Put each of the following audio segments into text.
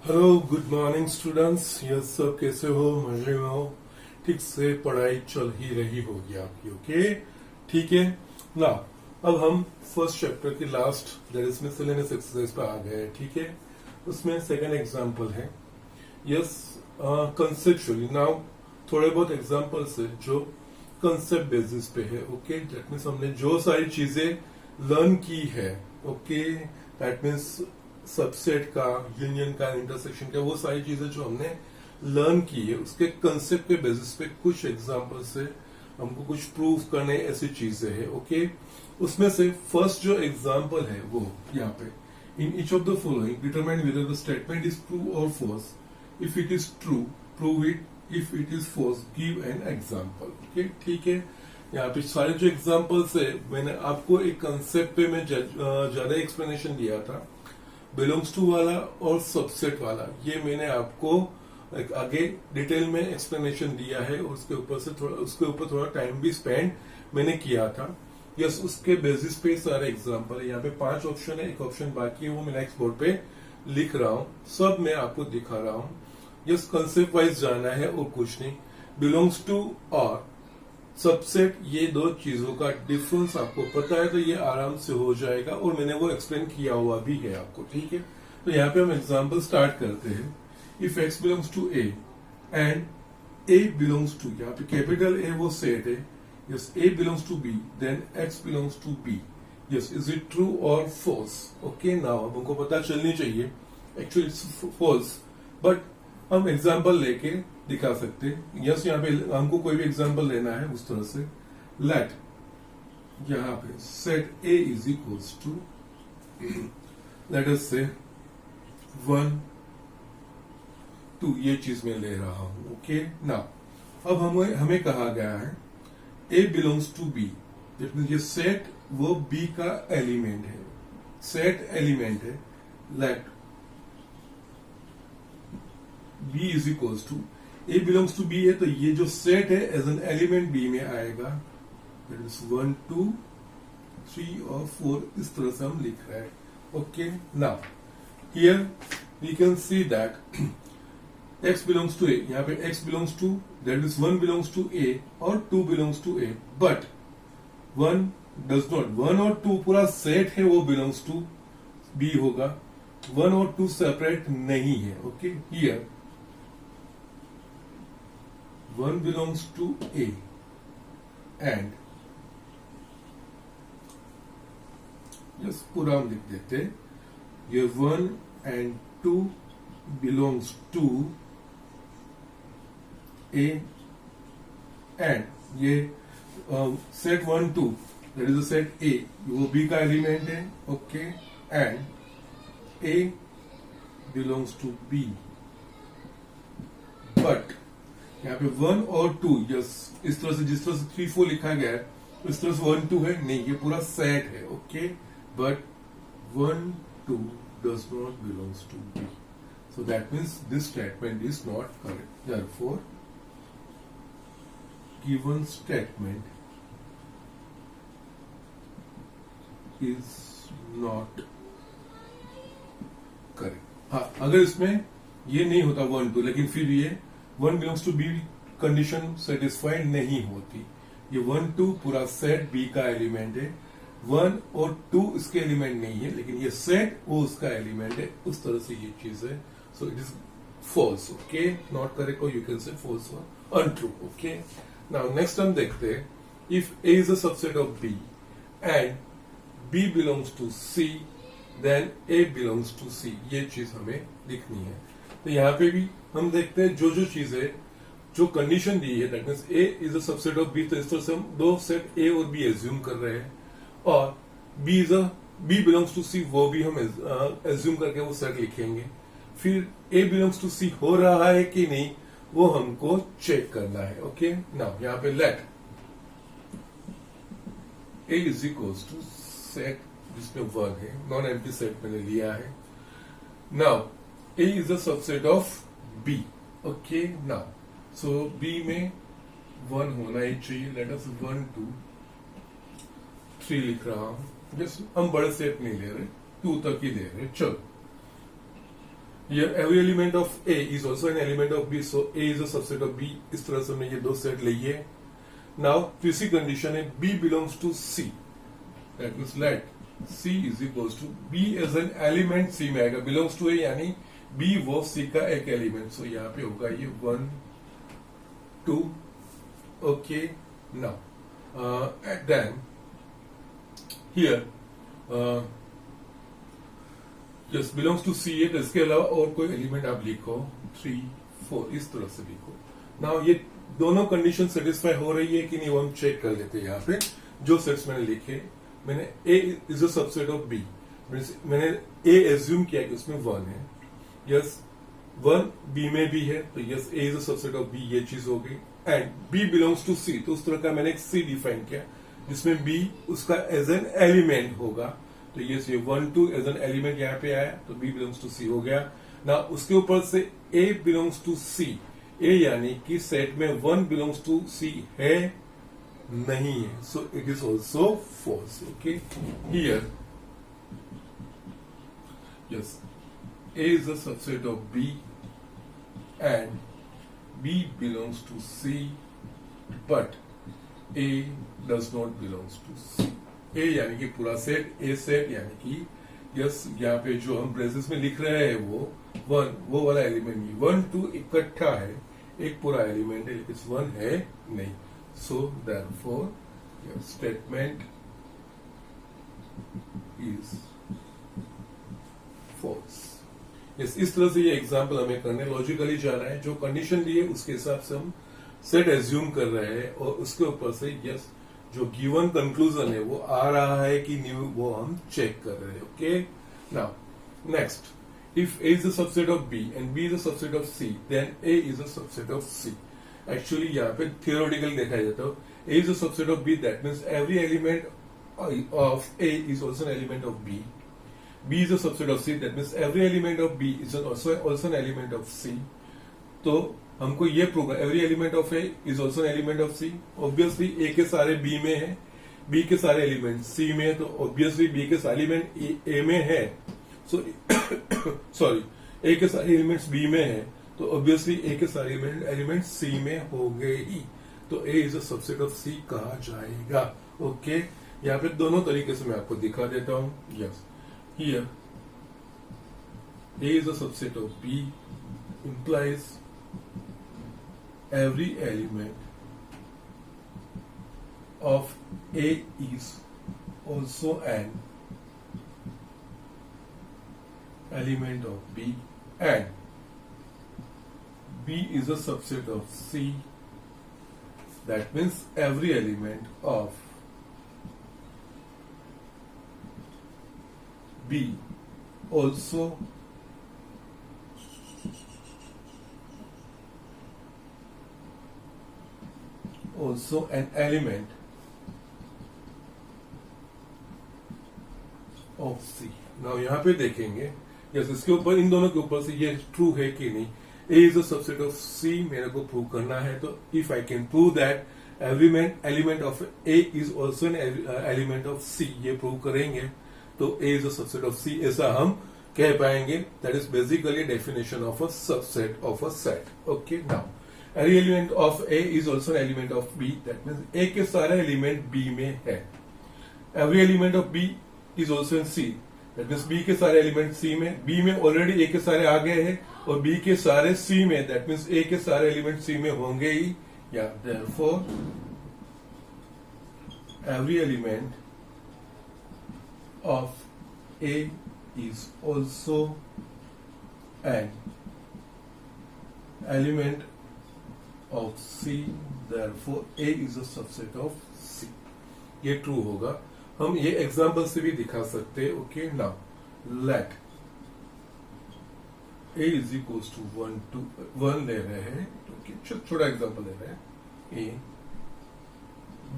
Hello good morning students. Yes सब कैसे हो? मजे में हो? ठीक से पढ़ाई चल ही रही होगी आपकी? ओके, ठीक है ना। अब हम फर्स्ट चैप्टर की last that is miscellaneous exercise पे आ गए हैं। ठीक है, उसमें सेकंड एग्जांपल है यस कंसेप्चुअली। नाउ थोड़े बहुत एग्जांपल्स है जो कंसेप्ट बेसिस पे है। ओके, दैट मीन्स हमने जो सारी चीजें लर्न की है, ओके, दैट मीन्स सबसेट का, यूनियन का, इंटरसेक्शन का, वो सारी चीजें जो हमने लर्न की है उसके कंसेप्ट के बेसिस पे कुछ एग्जांपल से हमको कुछ प्रूव करने ऐसी चीजें हैं। ओके, उसमें से फर्स्ट जो एग्जांपल है वो यहाँ पे, in each of the following determine whether the statement is true और false. If it is true prove it, if it is false give an example. Okay, ठीक है। यहाँ पे सारे जो एग्जांपल्स है मैंने आपको एक कंसेप्ट पे मैं ज्यादा एक्सप्लेनेशन दिया था, बिलोंग्स टू वाला और सबसेट वाला। ये मैंने आपको आगे डिटेल में एक्सप्लेनेशन दिया है और उसके ऊपर थोड़ा टाइम भी स्पेंड मैंने किया था। यस, उसके बेसिस पे सारे एग्जांपल है। यहाँ पे 5 ऑप्शन है, एक ऑप्शन बाकी है, वो मैं नेक्स्ट बोर्ड पे लिख रहा हूँ, सब मैं आपको दिखा रहा हूँ। यस, कंसेप्ट वाइज जाना है और कुछ नहीं। बिलोंग्स टू और सबसेट, ये दो चीजों का डिफरेंस आपको पता है तो ये आराम से हो जाएगा और मैंने वो एक्सप्लेन किया हुआ भी है आपको। ठीक है, तो यहाँ पे हम एग्जांपल स्टार्ट करते हैं। If X belongs to A and A belongs to, यहाँ पे कैपिटल ए वो सेट है। Yes, A belongs to B then X belongs to B. Yes, is it true और फॉल्स? ओके, नाउ अब हमको पता चलनी चाहिए एक्चुअली इट्स फॉल्स, बट हम एग्जाम्पल लेके दिखा सकते हैं। यस, यहाँ पे हमको कोई भी एग्जाम्पल लेना है उस तरह से। लेट यहाँ पे set A is equals to, let us say 1 2, ये चीज मैं ले रहा हूं। ओके, नाउ अब हमें कहा गया है ए बिलोंग्स टू बी, ये सेट वो बी का एलिमेंट है, सेट एलिमेंट है। Let B is equals to, A belongs to B है तो ये जो सेट है एज एन एलिमेंट बी में आएगा। दैट इज 1 2 3 और 4, इस तरह से हम लिख रहे हैं। Okay, now here we can see that x belongs to A, यहाँ पे x belongs to, that is 1 belongs to A और 2 belongs to A, but 1 does not, 1 और 2 पूरा सेट है वो बिलोंग्स टू बी होगा, 1 और 2 सेपरेट नहीं है। Okay, here 1 belongs to A and, yes पूरा हम लिख देते, ये 1 and 2 belongs to A and ये set 1 2 that is set A, वो B का एलिमेंट है। Okay, and A belongs to B, but यहाँ पे 1 और 2, यस इस तरह से, जिस तरह से 3 4 लिखा गया है इस तरह से 1 2 है नहीं, ये पूरा सेट है। Okay, but 1 2 does not belongs to B, so that means this statement is not correct. Therefore given statement is not correct. हाँ, अगर इसमें ये नहीं होता 1 2, लेकिन फिर ये 1 belongs to B condition satisfied नहीं होती। ये 1 2 पूरा सेट बी का एलिमेंट है, 1 और 2 इसके एलिमेंट नहीं है, लेकिन ये सेट वो उसका एलिमेंट है। उस तरह से ये चीज है, so it is false. Okay, not correct और यू कैन से फॉल्स और अनट्रू। ओके, नाउ नेक्स्ट हम देखते हैं, if A is a subset of B and B belongs to C then A belongs to C, ये चीज हमें लिखनी है। तो यहाँ पे भी हम देखते हैं जो चीज है, जो कंडीशन दी है, that means A is a subset of B, तो इस तरह से हम दो सेट ए और बी एज्यूम कर रहे हैं, और बी बिलोंग्स टू सी वो भी हम एज्यूम करके वो सेट लिखेंगे। फिर ए बिलोंग्स टू सी हो रहा है कि नहीं वो हमको चेक करना है। ओके, नाउ यहाँ पे let A is equals to set जिसमें 1 है, नॉन एम्प्टी सेट मैंने लिया है। Now A is a subset of B. Okay, now so B में 1 होना ही चाहिए। लेट अस 1 2 3 लिख रहा हूं, जस्ट हम बड़े सेट नहीं ले रहे, 2 तक ही ले रहे। चलो Here every element of A is also an element of B, so A is a subset of B. इस तरह से हमने ये दो सेट लिए. Now तीसरी कंडीशन है B belongs to C. That means let C is equals to B as an element C में आएगा. Belongs to A यानी B वो C का एक एलिमेंट. So यहाँ पे होगा ये 1, 2. Okay. Now then here just belongs to C है, तो इसके अलावा और कोई एलिमेंट आप लिखो 3, 4 इस तरह से लिखो. नाउ ये दोनों कंडीशन सेटिस्फाई हो रही है कि नहीं वो हम चेक कर लेते हैं. यहाँ पे जो सेट्स मैंने लिखे, मैंने A is a subset of B, मैंने A एज्यूम किया कि उसमें 1 है. यस 1 B में भी है, तो yes A is a subset of B, ये चीज हो गई. And B belongs to C, तो उस तरह का मैंने एक C डिफाइन किया जिसमें B उसका एज एन एलिमेंट होगा. तो ये 1, 2 एज एन एलिमेंट यहाँ पे आया, तो B बिलोंग्स टू C हो गया. ना उसके ऊपर से A belongs to C, A यानी कि सेट में 1 बिलोंग्स टू C है नहीं है, so it is also false. Okay, here yes A is a subset of B and B belongs to C, but A does not belongs to C. A यानी कि पूरा set, A set यानी कि yes यहाँ पे जो हम braces में लिख रहे हैं वो 1 वो वाला एलिमेंट नहीं, 1, 2 इकट्ठा है, एक पूरा एलिमेंट है लेकिन 1 है नहीं. So therefore your statement is false. Yes, इस तरह से ये एग्जाम्पल हमें करने लॉजिकली जाना है. जो कंडीशन दी है उसके हिसाब से हम सेट एज्यूम कर रहे हैं और उसके ऊपर से यस जो गिवन कंक्लूजन है वो आ रहा है कि न्यू, वो हम चेक कर रहे हैं. Okay, now next, if A is a subset of B and B is a subset of C, then A is a subset of C. Actually यहाँ पे थियोरेटिकल देखा जाता है, A is a subset of B, that means every element of A is also an element of B. B is a subset of C, that means every element of B is also an element of C. तो हमको ये prove है every element of A is also an element of C. Obviously A के सारे B में है, B के सारे एलिमेंट सी में है, तो ऑब्वियसली बी के सारे एलिमेंट ए में है. सो सॉरी, ए के सारे एलिमेंट्स बी में है, तो ऑब्वियसली ए के सारे एलिमेंट सी में हो गए ही, तो ए इज अ सबसेट ऑफ सी कहा जाएगा. ओके, यहाँ पे दोनों तरीके से मैं आपको दिखा देता हूं. Yes, here A is a subset of B implies every element of A is also an element of B, and B is a subset of C. That means every element of B also an element of C. Now यहाँ पे देखेंगे yes इसके ऊपर, इन दोनों के ऊपर से ये ट्रू है कि नहीं. A is a subset of C मेरे को प्रूव करना है, तो if I can prove that every element of A is also an element of C, ये प्रूव करेंगे तो A is a subset of C ऐसा हम कह पाएंगे. That is basically definition of a subset of a set. Okay, now every element of A is also an element of B, that means A के सारे element B में है. every element of B is also in C, that means B के सारे element C में, B में already A के सारे आ गए हैं और B के सारे C में, that means A के सारे एलिमेंट C में होंगे ही. या therefore every element of A is also an element of C, therefore A is a subset of C. ये ट्रू होगा. हम ये एग्जाम्पल से भी दिखा सकते हैं. Okay, now let A is equals to 1, 2, 1 ले रहे हैं. ओके, छोटा एग्जाम्पल ले रहे हैं. A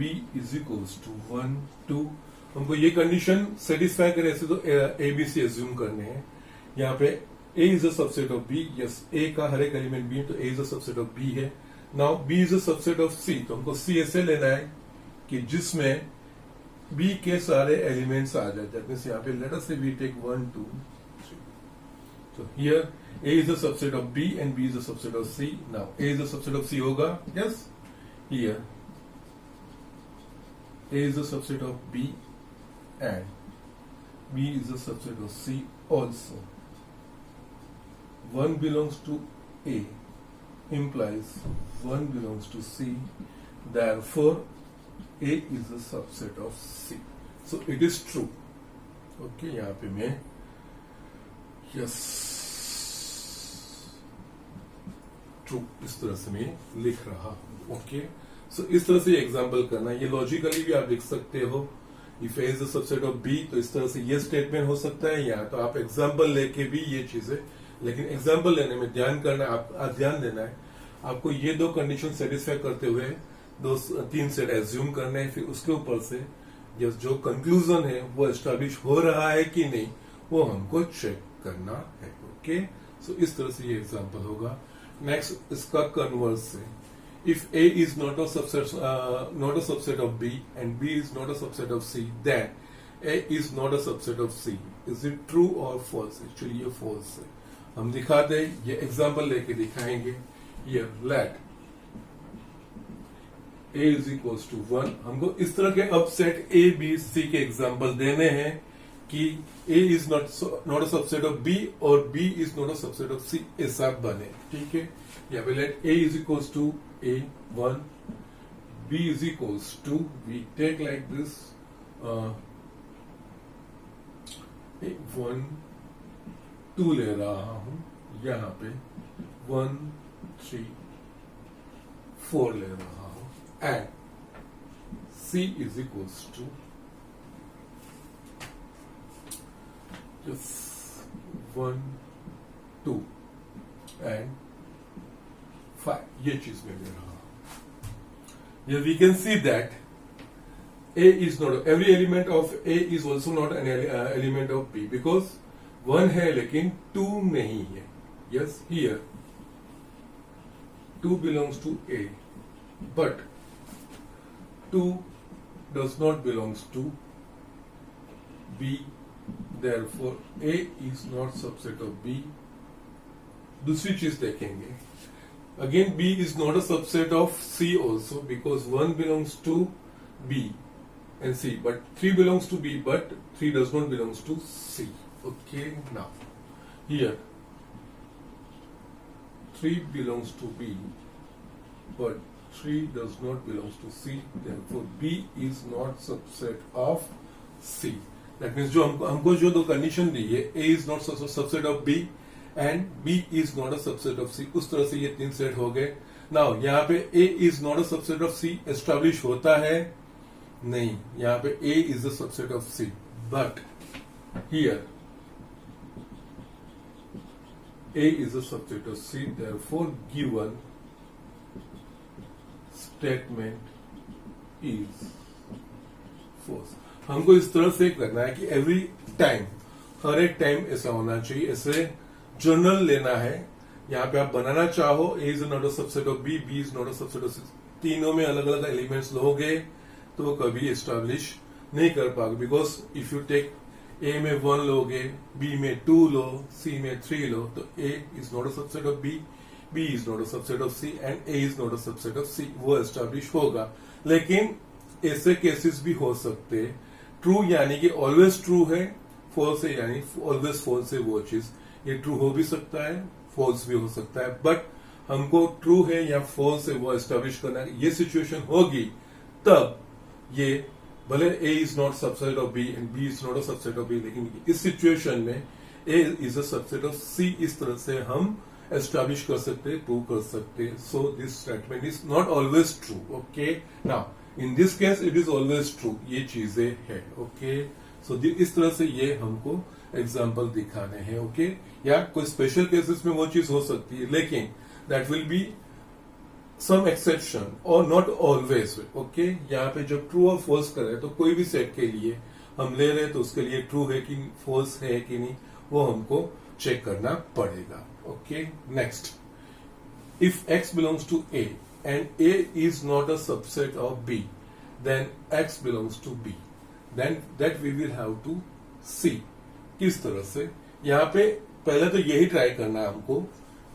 B is equals to 1, 2. हमको ये कंडीशन सेटिस्फाई करे ऐसे तो A B C एज्यूम करने हैं. यहाँ पे A is a subset of B. Yes, A का हर एक एलिमेंट B, तो A is a subset of B है. Now B is a subset of C, तो हमको C ऐसे लेना है कि जिसमें B के सारे एलिमेंट्स आ जाए. दैट मींस यहाँ पे लेट अस से वी टेक 1, 2, 3. तो here A is a subset of B and B is a subset of C. Now A is a subset of C होगा, yes? Here A is a subset of B and B is a subset of C also. One belongs to A implies one belongs to C. Therefore, A is a subset of C. So it is true. Okay, यहाँ पे मैं yes true इस तरह से मैं लिख रहा हूं. ओके, सो इस तरह से एग्जाम्पल करना. ये लॉजिकली भी आप लिख सकते हो. If A is a subset of B, तो इस तरह से ये स्टेटमेंट हो सकता है. या तो आप एग्जाम्पल लेके भी ये चीजें, लेकिन एग्जाम्पल लेने में ध्यान करना, आप ध्यान देना है. आपको ये दो कंडीशन सेटिस्फाई करते हुए तीन सेट एज्यूम करना है. फिर उसके ऊपर से जो कंक्लूजन है वो एस्टेब्लिश हो रहा है कि नहीं, वो हमको चेक करना है. ओके, सो इस तरह से ये एग्जाम्पल होगा. नेक्स्ट इसका कन्वर्स है. If A is not a subset of B and B is not a subset of C, then A is not a subset of C. Is it true और false? Actually ये false है. हम दिखाते हैं, ये example लेके दिखाएंगे. ये let A is equals to 1. हमको इस तरह के अब सेट ए बी सी के एग्जाम्पल देने हैं कि A is not a subset of B और B is not a subset of C ऐसा बने. ठीक है, यहाँ पे let A is equals to A 1, B is equals to, we take like this, A 1 2 ले रहा हूं, यहाँ पे 1 3 4 ले रहा हूं, and C is equals to just 1 2 and 5. ये चीज में ले रहा हूं. Here we can see that A is not, every element of A is also not an element of B, because 1 है लेकिन 2 नहीं है. Yes, here 2 belongs to A, but 2 does not belongs to B. Therefore, A is not subset of B. दूसरी चीज देखेंगे. Again, B is not a subset of C also, because 1 belongs to B and C, but 3 belongs to B, but 3 does not belongs to C. Okay, now here 3 belongs to B, but 3 does not belongs to C. Therefore, B is not subset of C. That means जो हमको जो दो condition दी है, A is not subset of B and B is not a subset of C, उस तरह से ये तीन सेट हो गए. नाउ यहाँ पे A is not a subset of C establish होता है नहीं. यहाँ पे A is a subset of C, but here A is a subset of C. Therefore, given statement is false. हमको इस तरह से करना है कि एवरी टाइम, हर एक टाइम ऐसा होना चाहिए. ऐसे जर्नल लेना है. यहाँ पे आप बनाना चाहो A is not a subset of B, B is not a subset of C, तीनों में अलग अलग एलिमेंट्स लोगे तो कभी एस्टेब्लिश नहीं कर पाओगे. Because if you take A में 1 लोगे, B में 2 लो, C में 3 लो, तो A is not a subset of B, B is not a subset of C and A is not a subset of C. वो एस्टेब्लिश होगा. लेकिन ऐसे केसेस भी हो सकते. ट्रू यानी कि ऑलवेज ट्रू है, फॉल्स है यानी ऑलवेज फॉल्स है वो चीज. ये ट्रू हो भी सकता है, फॉल्स भी हो सकता है, बट हमको ट्रू है या फॉल्स है वो एस्टेब्लिश करना है. ये सिचुएशन होगी तब ये भले A is not subset of B and B is not a subset of B, लेकिन इस सिचुएशन में A is a subset of C. इस तरह से हम एस्टेब्लिश कर सकते, प्रूव कर सकते. So this statement is not always true. Okay, now in this case it is always true. ये चीजें है. ओके, सो इस तरह से ये हमको एग्जाम्पल दिखाने हैं. ओके, या कोई स्पेशल केसेस में वो चीज हो सकती है, लेकिन that will be some exception और नॉट ऑलवेज. ओके, यहाँ पे जब ट्रू और फॉल्स करे तो कोई भी सेट के लिए हम ले रहे तो उसके लिए ट्रू है कि फॉल्स है कि नहीं वो हमको चेक करना पड़ेगा. Okay, next. If x belongs to A and A is not a subset of B, then x belongs to B. Then that we will have to see. किस तरह से यहाँ पे पहले तो यही ट्राई करना है हमको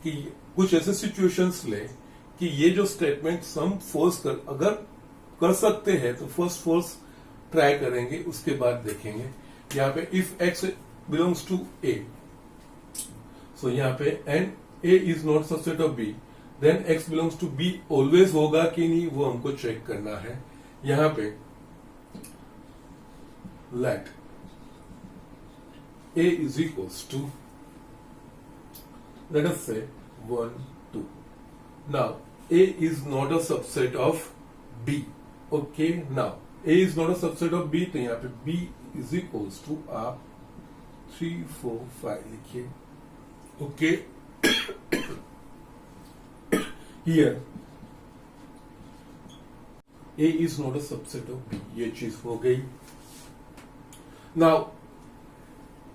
कि कुछ ऐसे सिचुएशंस ले कि ये जो स्टेटमेंट्स हम अगर कर सकते हैं तो फर्स्ट फोर्स ट्राई करेंगे, उसके बाद देखेंगे। यहाँ पे if X belongs to A, so यहाँ पे and A is not subset of B, then X belongs to B always होगा कि नहीं, वो हमको चेक करना है। यहाँ पे let a is equals to, let us say 1, 2. Now a is not a subset of b. Okay, now a is not a subset of b, तो यहाँ पे b is equals to आप 3, 4, 5 लिखिए। Okay, here a is not a subset of b, ये चीज हो गई। Now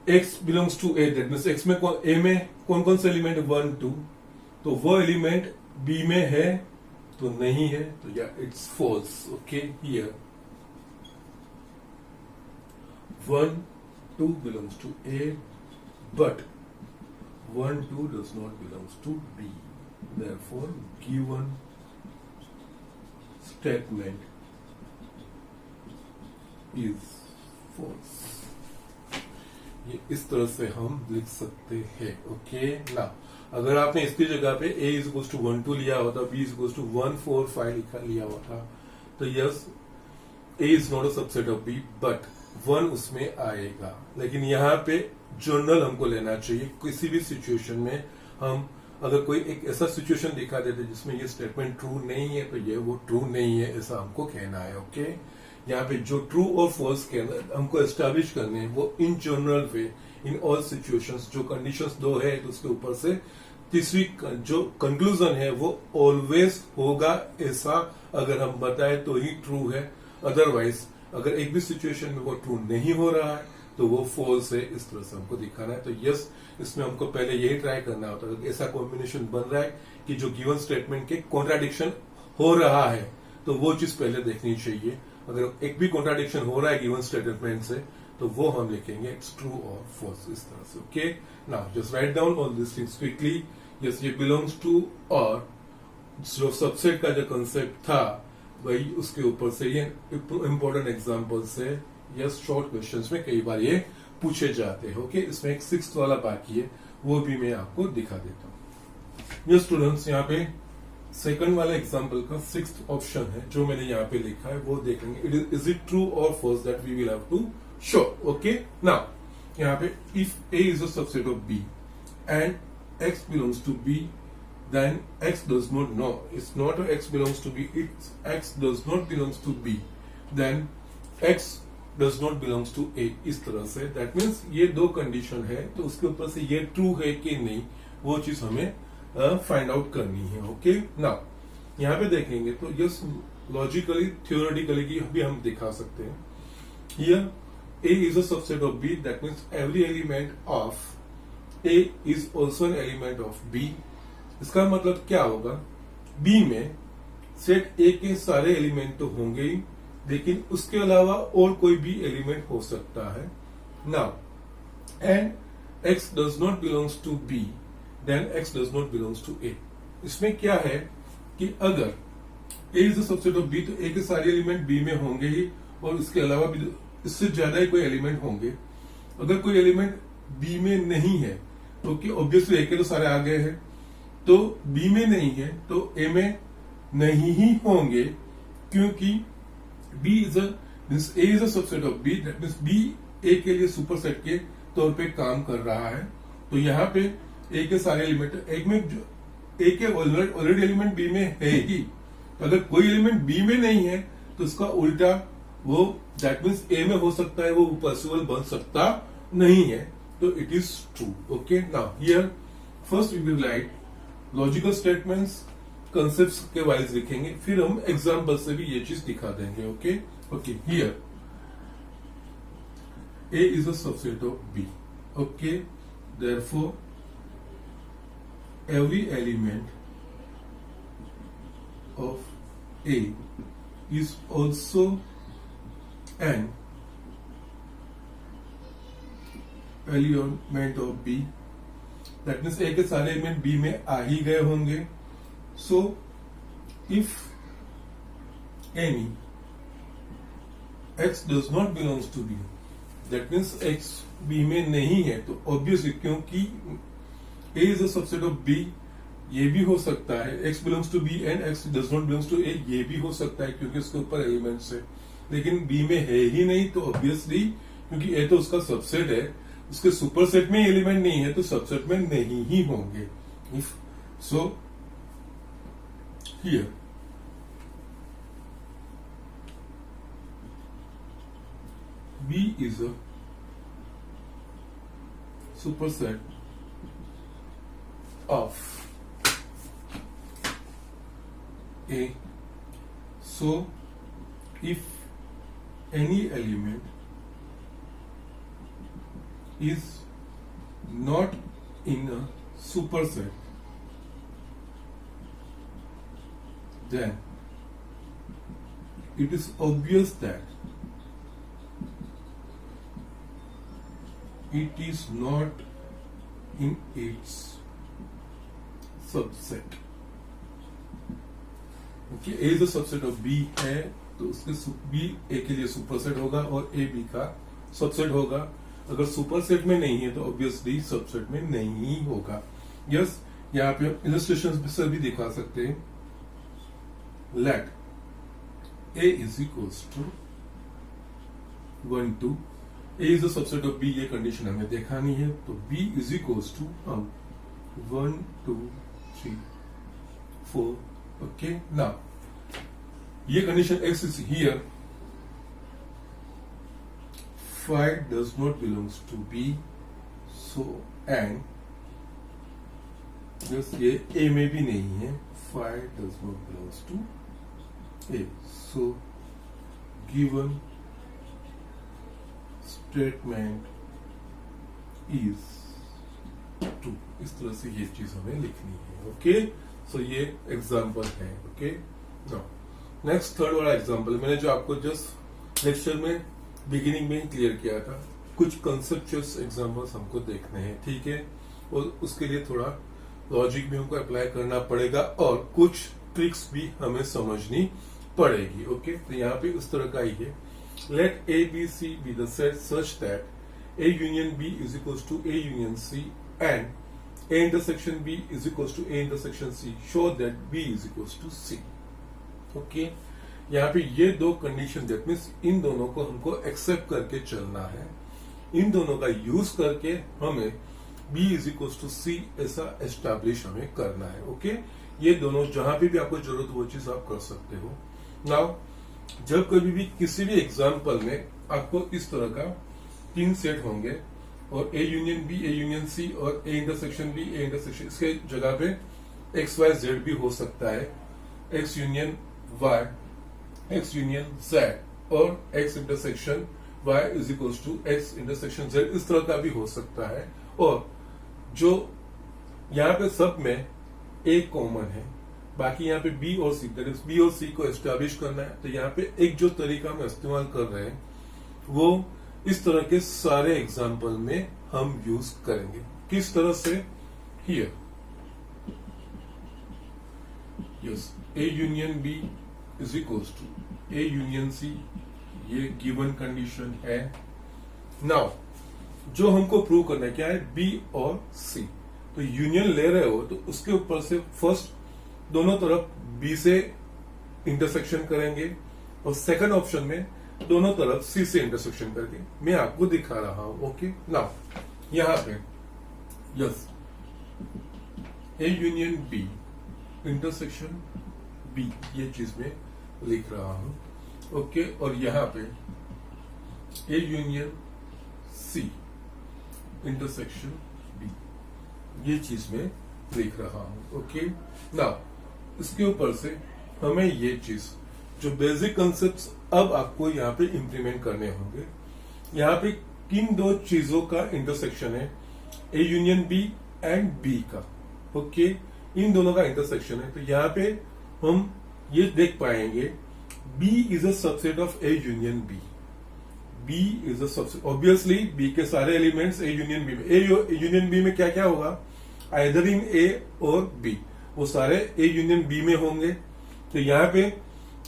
x belongs to A, that means x में a में कौन कौन से एलिमेंट 1, 2, तो वो एलिमेंट b में है तो नहीं है, तो या it's false. Okay, here 1, 2 belongs to a but 1, 2 does not belongs to b, therefore given statement is false. ये इस तरह से हम लिख सकते हैं। ओके, ना अगर आपने इसकी जगह पे a इज इक्वल्स टू 1, 2 लिया हुआ था, b इज इक्वल्स टू 1, 4, 5 लिया हुआ था, तो yes a is not a subset of b, but 1 उसमें आएगा। लेकिन यहाँ पे जनरल हमको लेना चाहिए। किसी भी सिचुएशन में हम अगर कोई एक ऐसा सिचुएशन दिखा देते जिसमें ये स्टेटमेंट ट्रू नहीं है, तो ये वो ट्रू नहीं है ऐसा हमको कहना है। ओके, यहाँ पे जो ट्रू और फॉल्स के हमको एस्टैब्लिश करने हैं वो in general way, in all situations, जो कंडीशंस 2 है तो उसके ऊपर से तीसरी जो कंक्लूजन है वो ऑलवेज होगा, ऐसा अगर हम बताए तो ही ट्रू है। अदरवाइज अगर एक भी सिचुएशन में वो ट्रू नहीं हो रहा है तो वो फॉल्स है, इस तरह से हमको दिखाना है। तो यस, इसमें हमको पहले यही ट्राई करना होता है। ऐसा कॉम्बिनेशन बन रहा है कि जो गिवन स्टेटमेंट के कॉन्ट्राडिक्शन हो रहा है तो वो चीज पहले देखनी चाहिए। अगर एक भी कॉन्ट्राडिक्शन हो रहा है गिवन स्टेटमेंट से तो वो हम लिखेंगे इट्स ट्रू और फॉल्स, इस तरह से। Okay, now just right down all this things quickly. Yes, ये बिलोंग्स टू और जो सबसेट का जो कंसेप्ट था वही, उसके ऊपर से ये इंपॉर्टेंट एग्जांपल से यस शॉर्ट क्वेश्चंस में कई बार ये पूछे जाते हैं। ओके, इसमें एक 6th वाला बाकी है, वो भी मैं आपको दिखा देता हूँ। यस स्टूडेंट्स, यहाँ पे सेकंड वाला एग्जांपल का 6th ऑप्शन है जो मैंने यहाँ पे लिखा है, वो देखेंगे। इज इट ट्रू और false that we will have to show. Okay, now यहाँ पे if a is a subset of b and x belongs to b, then x does not, no, it's not a x belongs to b, it's x does not belongs to b, then x does not belongs to a, इस तरह से। That means ये 2 condition है, तो उसके ऊपर से ये ट्रू है कि नहीं वो चीज हमें फाइंड आउट करनी है। ओके, नाउ यहाँ पे देखेंगे तो यस लॉजिकली थियोरेटिकली की भी हम दिखा सकते हैं। Here a is a subset of b, that means every element of a is also an element of b। इसका मतलब क्या होगा, b में सेट a के सारे एलिमेंट तो होंगे ही, लेकिन उसके अलावा और कोई भी एलिमेंट हो सकता है। Now and x does not belongs to b, then x does not belongs to a। इसमें क्या है कि अगर a is a subset of b तो a के सारे एलिमेंट b में होंगे ही, और इसके अलावा भी इससे ज्यादा ही कोई एलिमेंट होंगे। अगर कोई एलिमेंट b में नहीं है तो कि ऑब्वियसली a के तो सारे आ गए हैं, तो b में नहीं है तो a में नहीं ही होंगे, क्योंकि b is a is a subset of b, that means b a के लिए सुपरसेट के तौर पे काम कर रहा है। तो यहाँ पे a के सारे एलिमेंट एक में a के ऑलरेडी एलिमेंट b में है ही, तो अगर कोई एलिमेंट b में नहीं है तो उसका उल्टा वो दैट मीन्स a में हो सकता है, वो पॉसिबल बन सकता नहीं है, तो it is true. Okay, now here first we will write logical statements, concepts के वाइज लिखेंगे, फिर हम एग्जांपल से भी ये चीज दिखा देंगे। Okay okay, here a is a subset of b। okay, therefore every element of a is also an element of b, that means A के सारे एलिमेंट बी में आ ही गए होंगे. So if any x does not belongs to B, that means x B में नहीं है, तो ऑब्वियसली क्योंकि a is a subset of b, ये भी हो सकता है x belongs to b and x does not belongs to a, ये भी हो सकता है क्योंकि उसके ऊपर एलिमेंट्स है, लेकिन b में है ही नहीं, तो ऑब्वियसली क्योंकि a तो उसका सबसेट है, उसके सुपर सेट में एलिमेंट नहीं है तो सबसेट में नहीं ही होंगे. If so here B is a superset of A. So, if any element is not in a superset, then it is obvious that it is not in its subset. Okay, A is a subset of B है, तो उसके B A के लिए superset होगा और A B का subset होगा. अगर सुपरसेट में नहीं है तो ऑब्वियसली सबसेट में नहीं होगा. यस, यहाँ पे इलस्ट्रेशन से भी दिखा सकते हैं. Let A is equals to 1 2. A is a subset of B, ये कंडीशन हमें दिखानी है, तो B is equals to 1 2 3 4. Okay, now ये condition X is here, 5 does not belongs to B, so and just ये A में भी नहीं है, 5 does not belongs to A, so given statement is true. इस तरह से ये चीज हमें लिखनी है. ओके, सो ये एग्जांपल है. ओके, नाउ नेक्स्ट थर्ड वाला एग्जांपल मैंने जो आपको जस्ट लेक्चर में बिगिनिंग में ही क्लियर किया था. कुछ कंसेप्चुअल एग्जांपल्स हमको देखने हैं, ठीक है, और उसके लिए थोड़ा लॉजिक भी हमको अप्लाई करना पड़ेगा और कुछ ट्रिक्स भी हमें समझनी पड़ेगी. ओके, तो यहाँ पे उस तरह का ही है. Let A, B, C be the set such that A union B is equals to A union C and A intersection B is equals to A intersection C. Show that B is equals to C. Okay, यहाँ पे ये दो condition that means इन दोनों को हमको accept करके चलना है. इन दोनों का यूज करके हमें B is equals to C ऐसा एस्टैब्लिश हमें करना है. ओके, ये दोनों जहां पे भी आपको जरूरत हो वो चीज आप कर सकते हो. नाउ जब कभी भी किसी भी एग्जाम्पल में आपको इस तरह का 3 सेट होंगे और A union B, A union C और A intersection B, A intersection, इसके जगह पे X Y Z भी हो सकता है, X union Y, X union Z और X intersection Y is equals to X intersection Z, इस तरह का भी हो सकता है. और जो यहाँ पे सब में A कॉमन है, बाकी यहाँ पे B और C, B और C को एस्टैब्लिश करना है, तो यहाँ पे एक जो तरीका हम इस्तेमाल कर रहे हैं वो इस तरह के सारे एग्जाम्पल में हम यूज करेंगे. किस तरह से? Here yes, A union B is equals to A union C, ये गिवन कंडीशन है. नाउ जो हमको प्रूव करना है क्या है? B और C. तो यूनियन ले रहे हो तो उसके ऊपर से फर्स्ट दोनों तरफ B से इंटरसेक्शन करेंगे और सेकंड ऑप्शन में दोनों तरफ C से इंटरसेक्शन करके मैं आपको दिखा रहा हूं. ओके, नाउ यहां पे yes, A union B intersection B, ये चीज में लिख रहा हूं. ओके, और यहां पे A union C intersection B, ये चीज में लिख रहा हूं. ओके, नाउ इसके ऊपर से हमें ये चीज जो बेसिक कॉन्सेप्ट्स अब आपको यहाँ पे इम्प्लीमेंट करने होंगे. यहाँ पे किन दो चीजों का इंटरसेक्शन है? A union B and B का. ओके, इन दोनों का इंटरसेक्शन है, तो यहाँ पे हम ये देख पाएंगे B is a subset of A union B. B is a subset, obviously B के सारे एलिमेंट्स A यूनियन B में. A यूनियन B में क्या क्या होगा? आइदर इन ए और बी, वो सारे ए यूनियन बी में होंगे। तो यहाँ पे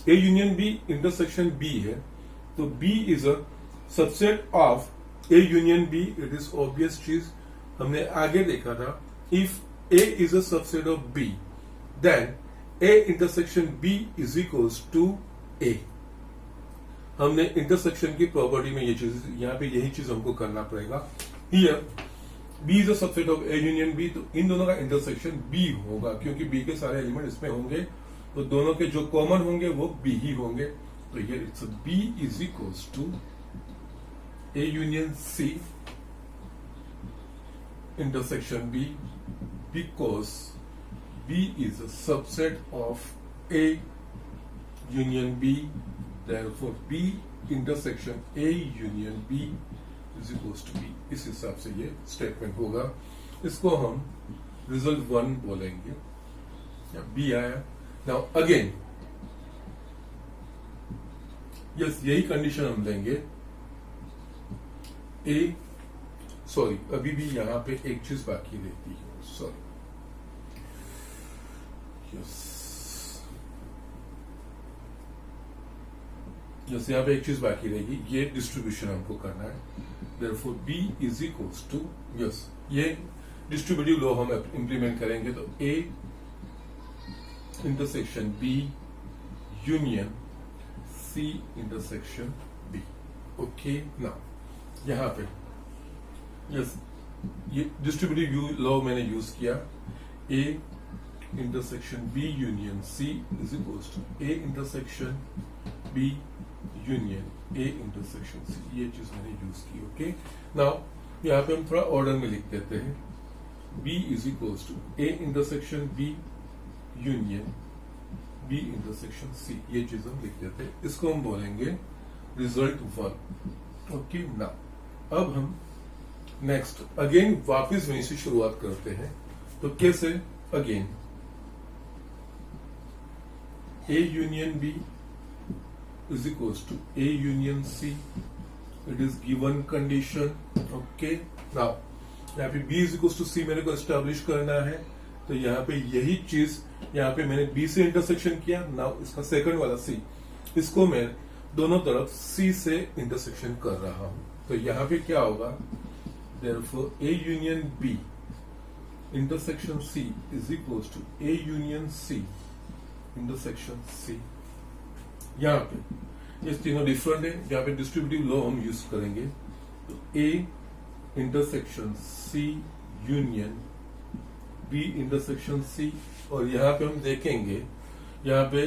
A union B intersection B है, तो B is a subset of A union B. It is obvious चीज, हमने आगे देखा था। If A is a subset of B then A intersection B is equals to A. हमने intersection की property में ये चीज, यहाँ पे यही चीज हमको करना पड़ेगा। Here B is a subset of A union B, तो इन दोनों का इंटरसेक्शन बी होगा, क्योंकि बी के सारे एलिमेंट इसमें होंगे, तो दोनों के जो कॉमन होंगे वो बी ही होंगे। तो ये it's B is equals to A union C intersection B, because B is a subset of A union B, therefore B intersection A union B is equals to B। इस हिसाब से ये statement होगा। इसको हम रिजल्ट 1 बोलेंगे। B आया। Now again yes, यही कंडीशन हम लेंगे। सॉरी, अभी भी यहां पे एक चीज बाकी रहती है, सॉरी। यस, जैसे यहाँ पे एक चीज बाकी रहेगी, ये डिस्ट्रीब्यूशन हमको करना है। Therefore B is equals to, yes, ये डिस्ट्रीब्यूटिव लॉ हम इंप्लीमेंट करेंगे। तो A intersection B union C intersection B। Okay, now यहाँ पे यस, ये डिस्ट्रीब्यूटिव लॉ मैंने यूज किया। A intersection B union C is equals to A intersection B union A intersection C, ये चीज मैंने यूज की। ओके, नाउ यहाँ पे हम थोड़ा ऑर्डर में लिख देते हैं। B is equals to A intersection B union B intersection C, ये चीज हम लिख देते हैं। इसको हम बोलेंगे रिजल्ट 1। ओके, नाउ अब हम नेक्स्ट अगेन वापिस वहीं से शुरुआत करते हैं। तो कैसे? Again A union B is equals to A union C. It is given condition. Okay. Now यहाँ पे B is equals to C मेरे को एस्टेब्लिश करना है, तो यहाँ पे यही चीज यहाँ पे मैंने B से इंटरसेक्शन किया। नाउ इसका सेकंड वाला C, इसको मैं दोनों तरफ C से इंटरसेक्शन कर रहा हूं। तो यहाँ पे क्या होगा? Therefore A union B intersection C is equals to A union C intersection C। यहाँ पे ये तीनों डिफरेंट है, यहाँ पे डिस्ट्रीब्यूटिव लॉ हम यूज करेंगे। तो A intersection C union B intersection C, और यहाँ पे हम देखेंगे यहाँ पे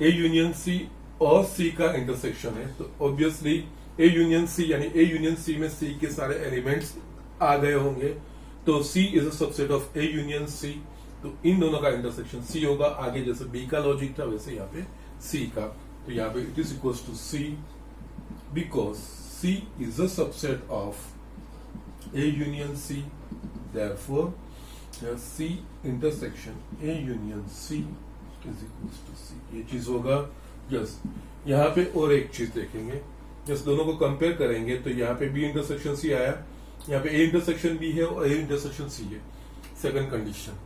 A यूनियन C और C का इंटरसेक्शन है। तो ऑब्वियसली A यूनियन C यानी A यूनियन C में C के सारे एलिमेंट्स आ गए होंगे, तो C is a subset of A union C। तो इन दोनों का इंटरसेक्शन C होगा। आगे जैसे B का लॉजिक था वैसे यहाँ पे C का। तो यहाँ पे it is equals to C, because C is a subset of A union C, therefore C intersection A union C is equals to C, ये चीज होगा। यस, यहाँ पे और एक चीज देखेंगे। यस, दोनों को कंपेयर करेंगे तो यहाँ पे B इंटरसेक्शन C आया, यहाँ पे A इंटरसेक्शन B है और A इंटरसेक्शन C है। सेकंड कंडीशन,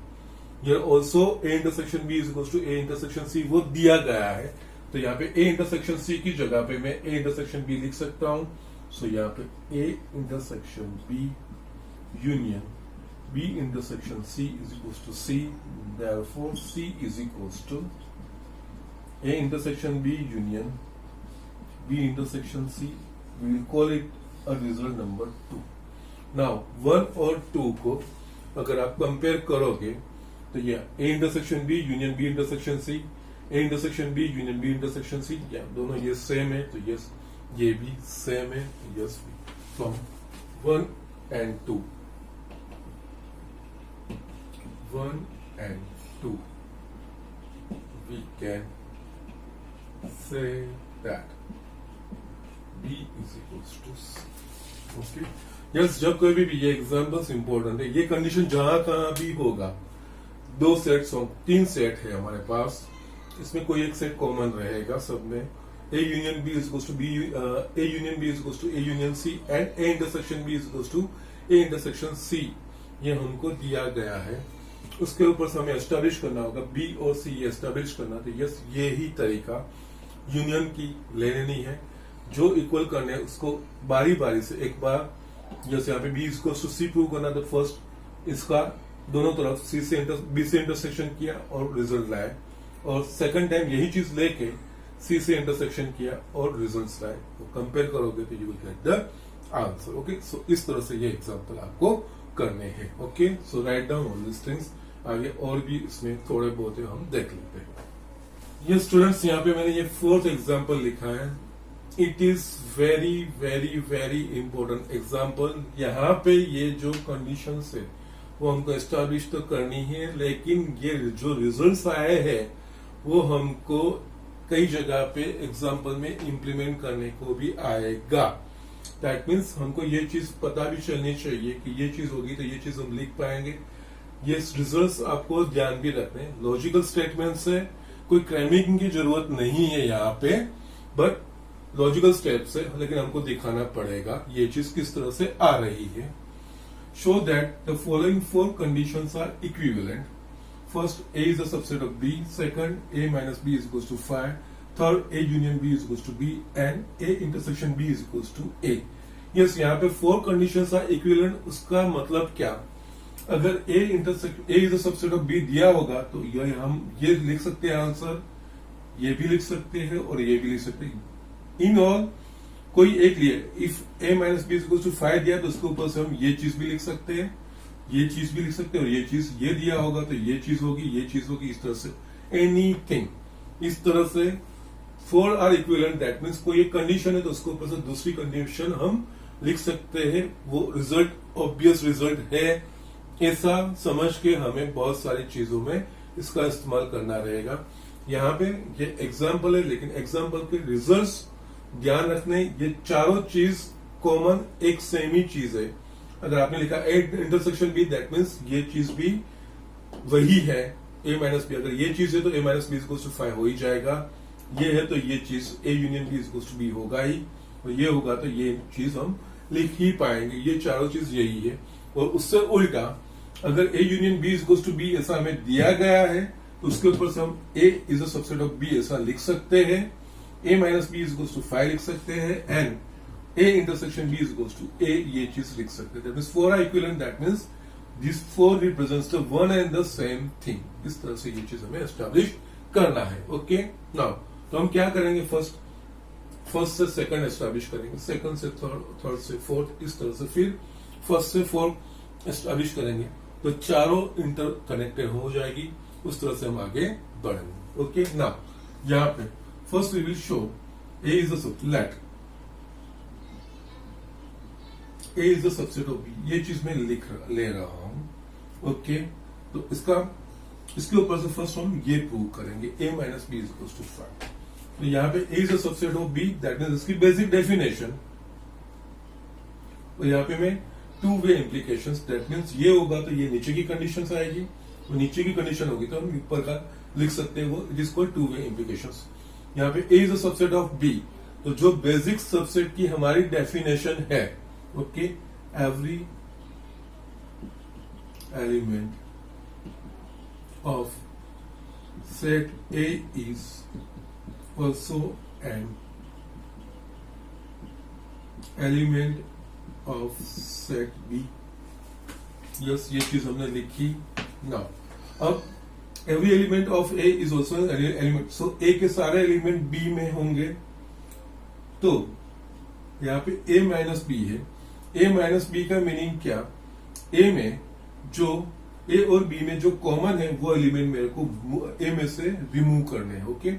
ये also A intersection B is equals to A intersection C, वो दिया गया है। तो यहाँ पे A इंटरसेक्शन C की जगह पे मैं A इंटरसेक्शन B लिख सकता हूं। सो यहाँ पे A intersection B union B intersection C is equals to C, therefore C is equals to A intersection B union B intersection C। We will call it a result number 2। नाउ 1 और 2 को अगर आप कंपेयर करोगे तो ये A intersection B union B intersection C, A intersection B union B intersection C, या दोनों ये सेम है, तो यस ये भी सेम है, yes. From 1 and 2 we can say that B is equals to C। Okay, yes, जब कोई भी ये एग्जाम्पल्स इंपॉर्टेंट है, ये कंडीशन जहां कहां भी होगा, 2 सेट्स हो, 3 सेट है हमारे पास, इसमें कोई एक सेट कॉमन रहेगा सब में। A union B is equals to B, A union B is equals to A union C and A intersection B is equals to A intersection C। ये हमको दिया गया है, उसके ऊपर से हमें एस्टेब्लिश करना होगा बी और सी एस्टेब्लिश करना। तो यस, ये ही तरीका यूनियन की ले लेनी है। जो इक्वल करने उसको बारी बारी से एक बार, जैसे यहाँ पे बी इसको सी प्रूव करना, तो फर्स्ट इसका दोनों तरफ बी से इंटरसेक्शन किया और रिजल्ट लाए, और सेकंड टाइम यही चीज लेके सी से इंटरसेक्शन किया और रिजल्ट्स लाए। तो कंपेयर करोगे तो you will get the answer. Okay, so इस तरह से ये एग्जांपल आपको करने हैं। Okay, so write down all this things. आगे और भी इसमें थोड़े बहुत हम देख लेते हैं। ये स्टूडेंट्स, यहाँ पे मैंने ये फोर्थ एग्जांपल लिखा है। It is very very very important example. यहाँ पे ये जो कंडीशंस है वो हमको एस्टैब्लिश तो करनी है, लेकिन ये जो रिजल्ट्स आए हैं वो हमको कई जगह पे एग्जाम्पल में इम्प्लीमेंट करने को भी आएगा। दैट मीन्स हमको ये चीज पता भी चलनी चाहिए कि ये चीज होगी तो ये चीज हम लिख पाएंगे। ये रिजल्ट्स आपको ध्यान भी रखने, लॉजिकल स्टेटमेंट्स है, कोई क्रैमिंग की जरूरत नहीं है यहाँ पे, बट लॉजिकल स्टेप्स है, लेकिन हमको दिखाना पड़ेगा ये चीज किस तरह से आ रही है। Show that the following 4 conditions are equivalent. First, A is a subset of B. Second, A minus B is equals to 5. Third, A union B is equals to B, and A intersection B is equals to A. Yes, यहाँ पे 4 conditions are equivalent। उसका मतलब क्या? अगर A is a subset of B दिया होगा तो ये हम ये लिख सकते हैं आंसर, ये भी लिख सकते हैं और ये भी लिख सकते हैं। इन ऑल कोई एक लिए, if A minus B is equals to 5 दिया तो उसके ऊपर से हम ये चीज भी लिख सकते हैं, ये चीज भी लिख सकते हैं, और ये चीज ये दिया होगा तो ये चीज होगी, ये चीज होगी, इस तरह से एनीथिंग। इस तरह से 4 आर इक्विवेलेंट। दैट मीन्स कोई एक कंडीशन है तो उसके ऊपर से दूसरी कंडीशन हम लिख सकते हैं। वो रिजल्ट ऑब्वियस रिजल्ट है, ऐसा समझ के हमें बहुत सारी चीजों में इसका इस्तेमाल करना रहेगा। यहाँ पे ये एग्जाम्पल है, लेकिन एग्जाम्पल के रिजल्ट्स ध्यान रखने, ये चारों चीज कॉमन एक सेम ही चीज है। अगर आपने लिखा A intersection B, that means ये चीज भी वही है, ए माइनस बी। अगर ये चीज है तो A minus B equals to 5 हो ही जाएगा। ये है तो ये चीज A union B equals to B होगा ही, और ये होगा तो ये चीज हम लिख ही पाएंगे। ये चारों चीज यही है। और उससे उल्टा, अगर A union B equals to B ऐसा हमें दिया गया है तो उसके ऊपर से हम A is a subset of B ऐसा लिख सकते हैं, A minus B equals to 5 लिख सकते हैं, and A intersection B is equals to A, ये चीज लिख सकते हैं। That means 4 are equivalent. That means these 4 represents the one and the same thing. इस तरह से ये चीज हमें एस्टैब्लिश करना है। ओके, नाउ तो हम क्या करेंगे, फर्स्ट से सेकंड एस्टैब्लिश करेंगे, सेकंड से थर्ड से फोर्थ, इस तरह से फिर फर्स्ट से फोर्थ एस्टैब्लिश करेंगे तो चारों इंटर कनेक्टेड हो जाएगी। उस तरह से हम आगे बढ़ेंगे। ओके, नाउ यहाँ पे first we will show A is a let A is the subset of B, ये चीज मैं ले रहा हूं। ओके, तो इसके ऊपर से फर्स्ट हम ये प्रूव करेंगे A minus B is equal to 5। तो यहाँ पे A is a subset of B, that means इसकी बेसिक डेफिनेशन। और यहाँ पे मैं 2 वे इम्प्लीकेशंस, दैट मीन्स ये होगा तो ये नीचे की कंडीशंस आएगी, वो नीचे की कंडीशन होगी तो हम ऊपर का लिख सकते हैं, वो जिसको 2 वे इम्प्लीकेशंस। यहाँ पे A is a subset of B, तो जो बेसिक सबसेट की हमारी डेफिनेशन है, okay, every element of set A is also an element of set B। Yes, ये चीज हमने लिखी। नाउ अब every element of A is also an element, so A के सारे एलिमेंट B में होंगे। तो यहाँ पे A माइनस बी है। A माइनस बी का मीनिंग क्या, A में जो A और B में जो कॉमन है वो एलिमेंट मेरे को A में से रिमूव करने हैं। ओके,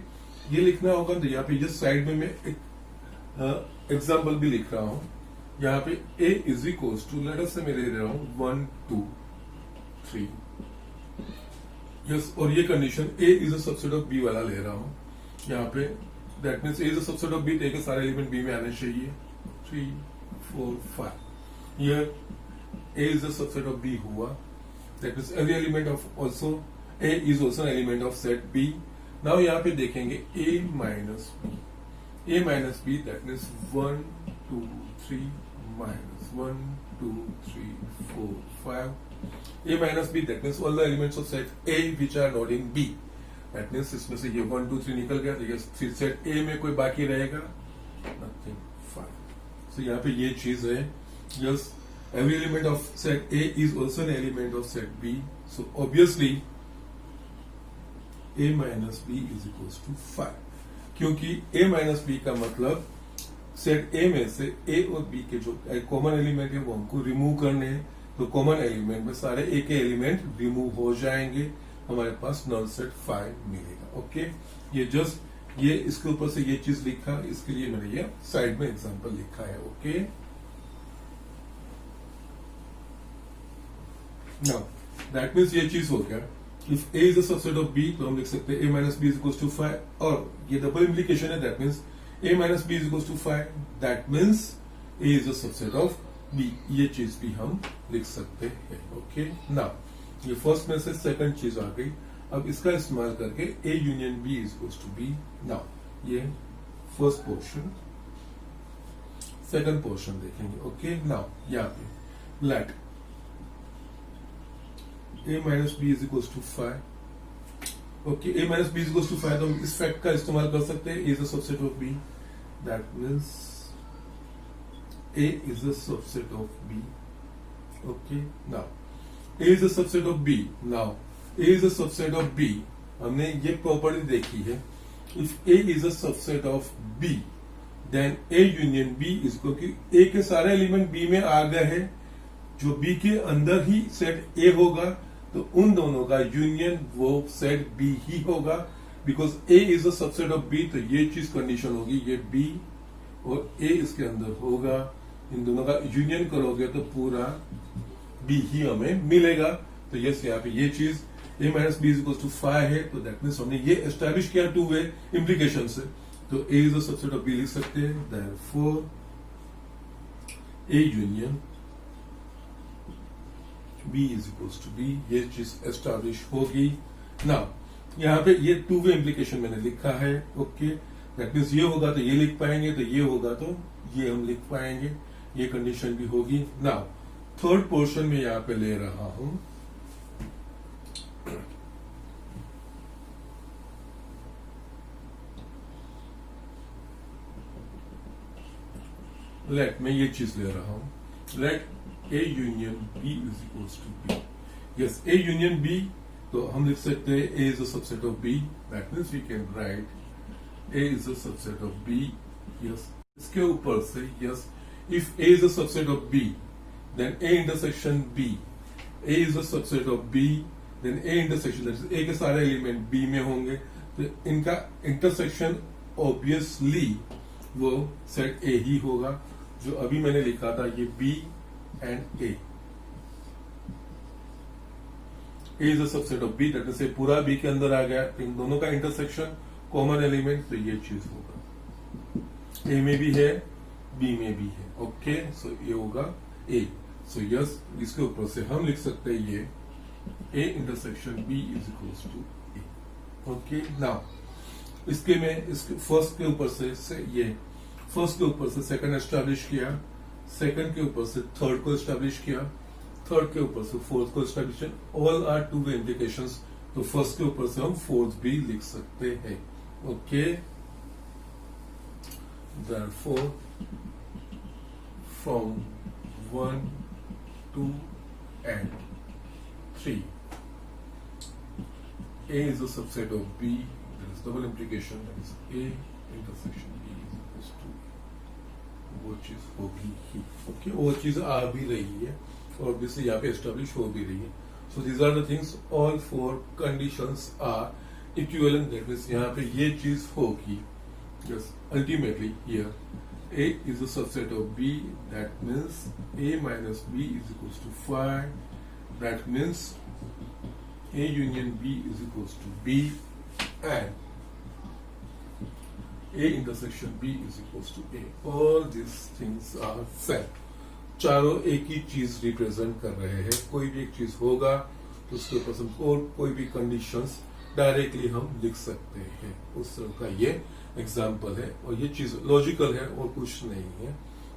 ये लिखना होगा। तो यहाँ पे ये साइड में मैं एक एग्जाम्पल भी लिख रहा हूं। यहाँ पे A is equals to, let us say मैं ले रहा हूं 1 2 3। यस, और ये condition A is a subset of B वाला ले रहा हूं। यहाँ पे that means A is a subset of B, तो A के सारे एलिमेंट B में आने चाहिए। 3 4 5, here A is a subset of B हुआ। That means every element of also A is also an element of set B। Now यहाँ पे देखेंगे A minus B, that means 1 2 3 minus 1 2 3 4 5 A minus B, that means all the elements of set A which are not in B. That means इसमें से ये 1 2 3 निकल गया, तो ये फिर सेट A में कोई बाकी रहेगा, nothing, fine. So यहाँ पे ये चीज है. Yes, every element of set A is also an element of set B. So obviously A minus B is equals to 5. क्योंकि A minus B का मतलब सेट A में से A और B के जो कॉमन एलिमेंट है वो हमको रिमूव करने हैं. तो कॉमन एलिमेंट में सारे A के एलिमेंट रिमूव हो जाएंगे, हमारे पास नल सेट 5 मिलेगा. ओके, ये जस्ट ये इसके ऊपर से ये चीज लिखा, इसके लिए मैंने ये साइड में एग्जांपल लिखा है. ओके, नाउ दैट मीन्स ये चीज हो गया. If A is a subset of B, तो हम लिख सकते हैं A minus B is equal to 5, और ये डबल इम्प्लीकेशन है. That means A minus B is equals to 5. That means A is a subset of B. ये चीज भी हम लिख सकते हैं. ओके, नाउ ये फर्स्ट में से सेकंड चीज आ गई. अब इसका इस्तेमाल करके A union B is equals to B. Now ये फर्स्ट पोर्शन, सेकंड पोर्शन देखेंगे. ओके, नाउ यहाँ पे let A minus B is equals to 5. Okay, A minus B is equals to 5, तो हम इस फैक्ट का इस्तेमाल कर सकते हैं. A is a subset of B. That means A is a subset of B. Okay, now A is a subset of B. Now A is a subset of B. हमने ये प्रॉपर्टी देखी है. If A is a subset of B, then A union B is equal to A के सारे element B में आ गए हैं, जो B के अंदर ही सेट A होगा, तो उन दोनों का यूनियन वो सेट B ही होगा. Because A is a subset of B, तो ये चीज कंडीशन होगी, ये B और A इसके अंदर होगा, इन दोनों का यूनियन करोगे तो पूरा B ही हमें मिलेगा. तो यस, यहाँ पे ये चीज A minus B is equal to 5 है. तो दैट मीन्स हमने ये एस्टैब्लिश किया टू वे इम्प्लीकेशन से. तो A is a subset of B लिख सकते हैं. Therefore A union B is equal to B, ये चीज एस्टैब्लिश होगी. नाउ यहाँ पे ये टू वे इम्प्लीकेशन मैंने लिखा है. ओके, दैट मीन्स ये होगा तो ये लिख पाएंगे, तो ये होगा तो ये हम लिख पाएंगे, ये कंडीशन भी होगी. नाउ थर्ड पोर्शन में यहाँ पे ले रहा हूं. लेट मैं ये चीज ले रहा हूं. Let A union B is equal to B. Yes, A union B, तो हम लिख सकते हैं A is a subset of B. That means we can write A is a subset of B. Yes. इसके ऊपर से yes, if A is a subset of B, then A intersection B. A is a subset of B, then A intersection, that is A के सारे element B में होंगे, तो इनका intersection obviously वो सेट A ही होगा. जो अभी मैंने लिखा था ये B and A. A is a subset of B, that means ये पूरा B के अंदर आ गया. इन दोनों का इंटरसेक्शन कॉमन एलिमेंट, तो ये चीज होगा. A में भी है, B में भी है. ओके, सो ये होगा A. सो यस, इसके ऊपर से हम लिख सकते हैं ये A intersection B is equal to A. Okay, now इसके में इसके फर्स्ट के ऊपर से ये फर्स्ट के ऊपर से सेकंड एस्टैब्लिश किया, सेकंड के ऊपर से थर्ड को एस्टैब्लिश किया, थर्ड के ऊपर से फोर्थ को establish. All are two way implications. तो फर्स्ट के ऊपर से हम फोर्थ भी लिख सकते हैं. Okay, therefore from 1 2 and 3 A is a subset of B. There is double implication, that is A intersection B is equals to वो चीज होगी ही. ओके, वो चीज आ भी रही है, ऑब्वियसली यहाँ पे एस्टेब्लिश हो भी रही है. So these are the things, all four conditions are equivalent. That means यहाँ पे ये चीज होगी. Yes, ultimately here A is a subset of B. That means A minus B is equals to 5. That means A union B is equals to B, and A intersection B is equals to A. All these things are set. चारों एक ही चीज represent कर रहे हैं. कोई भी एक चीज होगा तो उसके ऊपर हम कोई भी कंडीशंस डायरेक्टली हम लिख सकते हैं. उस तरह का ये एग्जाम्पल है, और ये चीज लॉजिकल है और कुछ नहीं है.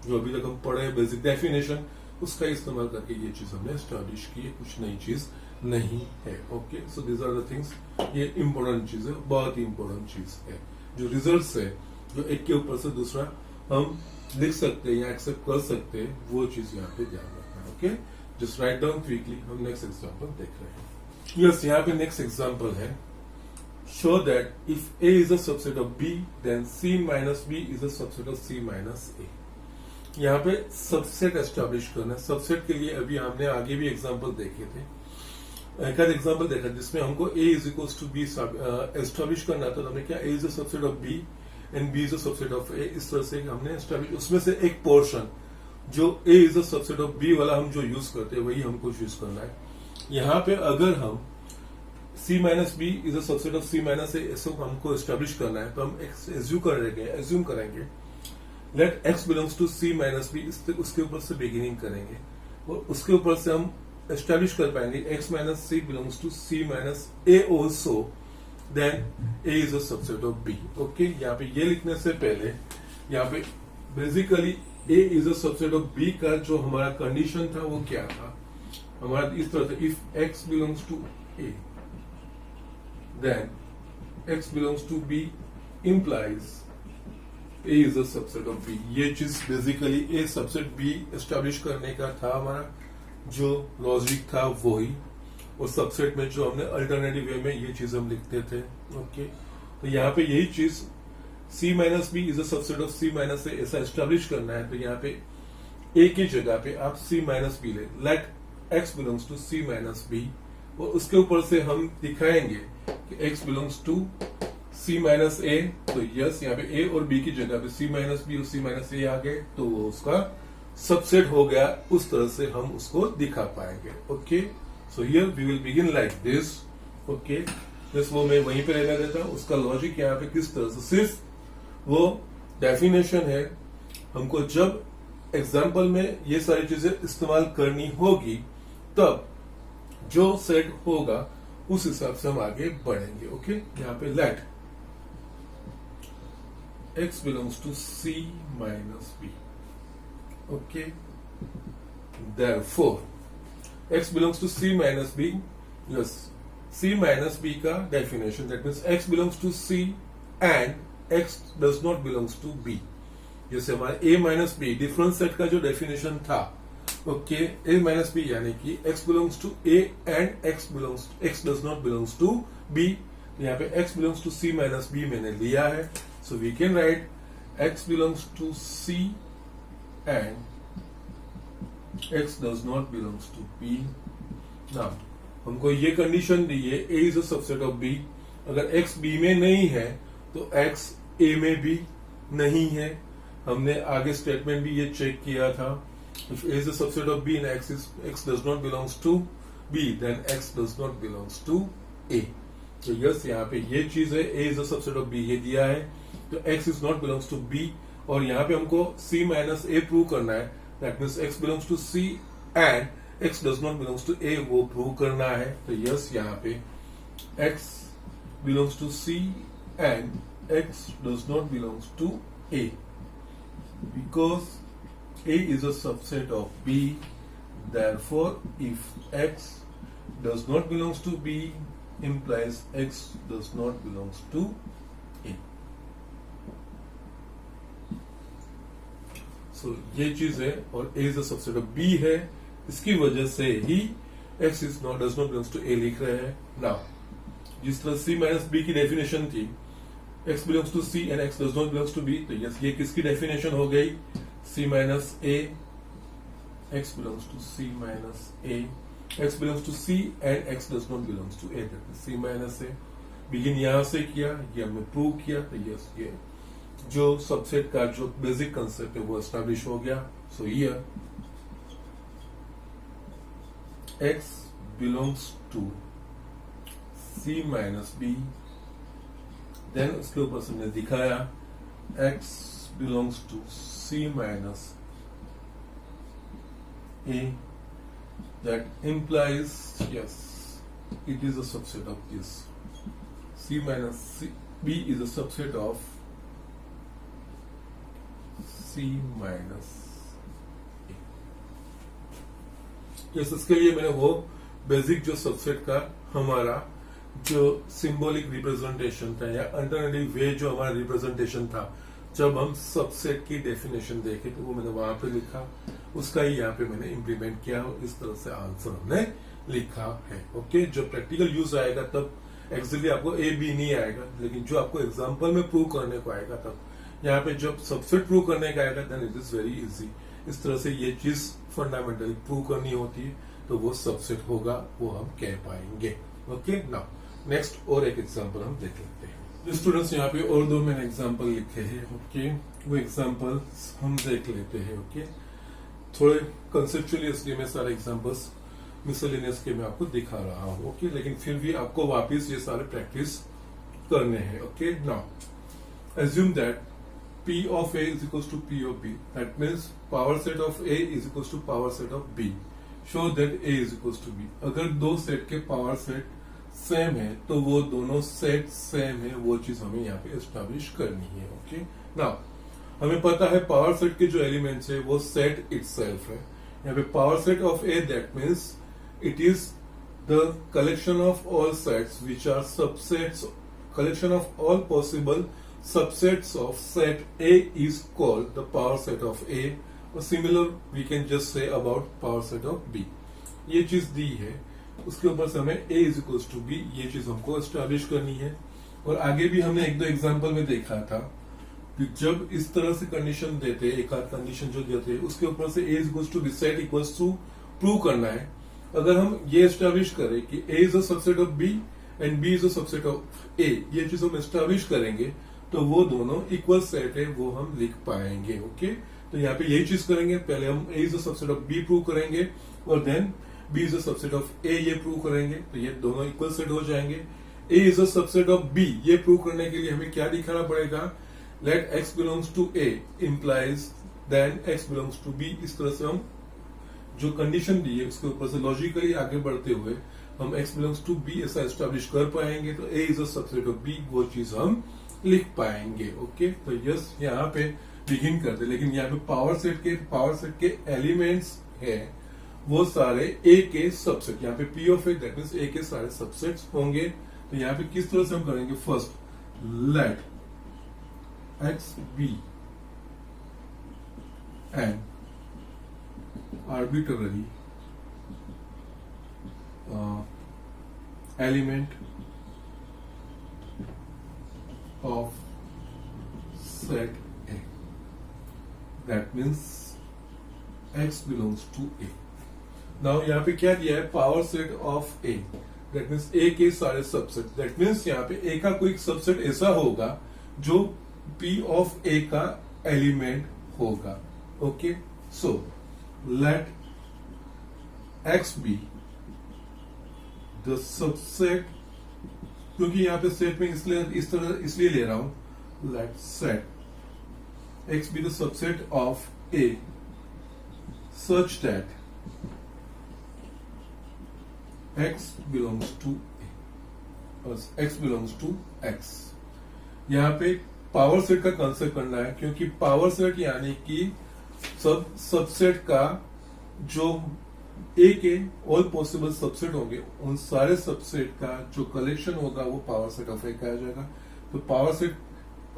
जो अभी तक हम पढ़े बेसिक डेफिनेशन, उसका इस्तेमाल करके ये चीज हमने एस्टैब्लिश की है, कुछ नई चीज नहीं है। Okay, so this are the things. ये इंपॉर्टेंट चीज है, बहुत ही इंपॉर्टेंट चीज है। जो रिजल्ट है, जो एक के ऊपर से दूसरा हम लिख सकते हैं या एक्सेप्ट कर सकते हैं, वो चीज यहाँ पे ध्यान रखना है। Okay, just write down quickly. हम नेक्स्ट एग्जाम्पल देख रहे हैं। यस, यहाँ पे नेक्स्ट एग्जाम्पल है, show that if A is a subset of B, then C minus B is a subset of C minus A। यहाँ पे सबसेट एस्टैब्लिश करना है। सबसेट के लिए अभी हमने आगे भी एग्जांपल देखे थे, एक आध एग्जांपल देखा जिसमें हमको A is equals to B establish करना था। तो हमने क्या, A is a subset of B and B is a subset of A, इस तरह से हमने एस्टैब्लिश। उसमें से एक पोर्शन जो A is a subset of B वाला हम जो यूज करते हैं वही हमको यूज करना है। यहाँ पे अगर हम C minus B is a subset of C minus A, ऐसे हमको एस्टेब्लिश करना है, तो हम एज्यूम करेंगे let x belongs to C minus B, उसके ऊपर से बिगिनिंग करेंगे और उसके ऊपर से हम एस्टेब्लिश कर पाएंगे x minus C belongs to C minus A also, then A is a subset of B। Okay, यहाँ पे ये लिखने से पहले यहाँ पे basically A is a subset of B का जो हमारा कंडीशन था वो क्या था हमारा, इस तरह से if x belongs to A then x belongs to B implies A is a subset of B। ये चीज basically A subset B establish करने का था हमारा जो लॉजिक था वही, और सबसेट में जो हमने अल्टरनेटिव वे में ये चीज हम लिखते थे। ओके, तो यहाँ पे यही चीज C minus B is a subset of C minus A ऐसा एस्टेब्लिश करना है। तो यहाँ पे A की जगह पे आप C माइनस बी ले, let x belongs to C minus B, और उसके ऊपर से हम दिखाएंगे कि x belongs to C minus A. तो यस, यहाँ पे A और B की जगह पे C माइनस बी और C माइनस ए आ गए, तो वो उसका सबसेट हो गया। उस तरह से हम उसको दिखा पाएंगे। Okay, so here we will begin like this. Okay, बस वो मैं वहीं पे रहने देता हूँ। उसका लॉजिक यहाँ पे किस तरह से, सिर्फ वो डेफिनेशन है। हमको जब एग्जाम्पल में ये सारी चीजें इस्तेमाल करनी होगी तब जो सेट होगा उस हिसाब से हम आगे बढ़ेंगे। ओके, यहाँ पे let x belongs to C minus B. Okay, therefore x belongs to C minus B, yes, C minus B का definition, that means x belongs to C and x does not belongs to B। जैसे हमारे A minus B difference set का जो definition था, okay, A minus B यानी कि x belongs to A and x does not belongs to B। यहाँ पे x belongs to C minus B मैंने लिया है, so we can write x belongs to C and x does not belongs to B। Now हमको ये condition दी है A is a subset of B। अगर x B में नहीं है तो x A में भी नहीं है। हमने आगे स्टेटमेंट भी ये चेक किया था, if A is a subset of B and x does not belongs to B, then x does not belongs to A। तो यस, यहाँ पे ये चीज है, A is a subset of B ये दिया है, तो x is not belongs to B, और यहाँ पे हमको C minus A प्रूव करना है, that means x belongs to C and x does not belongs to A वो प्रूव करना है। तो यस, यहाँ पे x belongs to C and x does not belongs to A because A is a subset of B, therefore if x does not belongs to B implies x does not belongs to A। So ये चीज है, और A is a subset of B है, इसकी वजह से ही x is not does not belongs to A लिख रहे हैं। Now जिस तरह C minus B की डेफिनेशन थी, x belongs to C and x does not belongs to B, तो यस, ये किसकी डेफिनेशन हो गई, C minus A, x belongs to C minus A, x belongs to C and x does not belongs to A, that is C minus A। Begin यहां से किया, ये हमने प्रूव किया, तो यस, ये जो सबसेट का जो बेसिक कंसेप्ट है वो एस्टैब्लिश हो गया। So here x belongs to C minus B, then उसके ऊपर से हमने दिखाया x belongs to C minus A, that implies yes it is a subset of this। C minus B is a subset of C minus A। Yes, इसके लिए मैंने वो basic जो सबसेट का हमारा जो सिंबॉलिक रिप्रेजेंटेशन था या अल्टरनेटिव वे जो हमारा रिप्रेजेंटेशन था जब हम सबसेट की डेफिनेशन देखे तो वो मैंने वहां पे लिखा, उसका ही यहाँ पे मैंने इम्प्लीमेंट किया और इस तरह से आंसर हमने लिखा है। ओके, जो प्रैक्टिकल यूज आएगा तब एक्चुअली आपको ए बी नहीं आएगा, लेकिन जो आपको एग्जाम्पल में प्रूव करने को आएगा तब यहाँ पे जब सबसेट प्रूव करने का आएगा then it is very easy. इस तरह से ये चीज फंडामेंटली प्रूव करनी होती है तो वो सबसेट होगा, वो हम कह पाएंगे। ओके, नाउ नेक्स्ट और एक एग्जांपल हम देख लेते हैं। स्टूडेंट्स यहाँ पे और दो मैंने एग्जांपल लिखे हैं। ओके, वो एग्जांपल हम देख लेते हैं। ओके, थोड़े कंसेप्चुअली इसलिए मैं सारे एग्जांपल्स मिसलेनियस के मैं आपको दिखा रहा हूँ। ओके, लेकिन फिर भी आपको वापिस ये सारे प्रैक्टिस करने हैं। Okay, now assume that P of A is equals to P of B. That means power set of A is equals to power set of B. Show that A is equals to B. अगर दो set के power set same है तो वो दोनों set same है, वो चीज हमें यहाँ पे एस्टैब्लिश करनी है। ओके, नाउ हमें पता है पावर सेट के जो एलिमेंट्स है वो सेट इटसेल्फ है। यहाँ पे power set of A that means it is the collection of all sets which are subsets, collection of all possible subsets of set A is called the power set of A, or similar we can just say about power set of B. ये चीज दी है, उसके ऊपर से हमें A is equals to B ये चीज हमको एस्टैब्लिश करनी है। और आगे भी हमने एक दो एग्जांपल में देखा था कि जब इस तरह से कंडीशन देते, एक आध कंडीशन जो देते उसके ऊपर से A is equals to B set equals to prove करना है। अगर हम ये एस्टैब्लिश करें कि A is a subset of B and B is a subset of A, ये चीज हम एस्टैब्लिश करेंगे तो वो दोनों इक्वल सेट है, वो हम लिख पाएंगे। ओके, तो यहाँ पे यही चीज करेंगे, पहले हम A is a subset of B prove करेंगे और then B is a subset of A ये प्रूव करेंगे, तो ये दोनों इक्वल सेट हो जाएंगे। A is a subset of B ये प्रूव करने के लिए हमें क्या दिखाना पड़ेगा, let X belongs to A implies then X belongs to B. इस तरह से हम जो कंडीशन दी है उसके ऊपर से लॉजिकली आगे बढ़ते हुए हम x बिलोंग्स टू b ऐसा एस्टैब्लिश कर पाएंगे तो a is a subset of b वो चीज हम लिख पाएंगे। ओके, तो यस यहाँ पे बिगिन करते, लेकिन यहाँ पे पावर सेट के एलिमेंट्स है वो सारे a के सबसेट, यहाँ पे p of a that means a के सारे सबसेट्स होंगे। तो यहाँ पे किस तरह से हम करेंगे, first let x b and arbitrary element of set A. That means x belongs to A. Now यहाँ पे क्या दिया है, power set of A. That means A के सारे सबसेट, that means यहाँ पे A का कोई सबसेट ऐसा होगा जो P of A का एलिमेंट होगा। Okay, so let x be the subset, क्योंकि यहाँ पे सेट में इसलिए ले रहा हूं, let set x be the subset of A such that x belongs to A और x belongs to x। यहाँ पे पावर सेट का कंसेप्ट करना है, क्योंकि पावर सेट यानी कि सबसेट का जो ए के ऑल पॉसिबल सबसेट होंगे उन सारे सबसेट का जो कलेक्शन होगा वो पावर सेट ऑफ ए कहा जाएगा। तो पावर सेट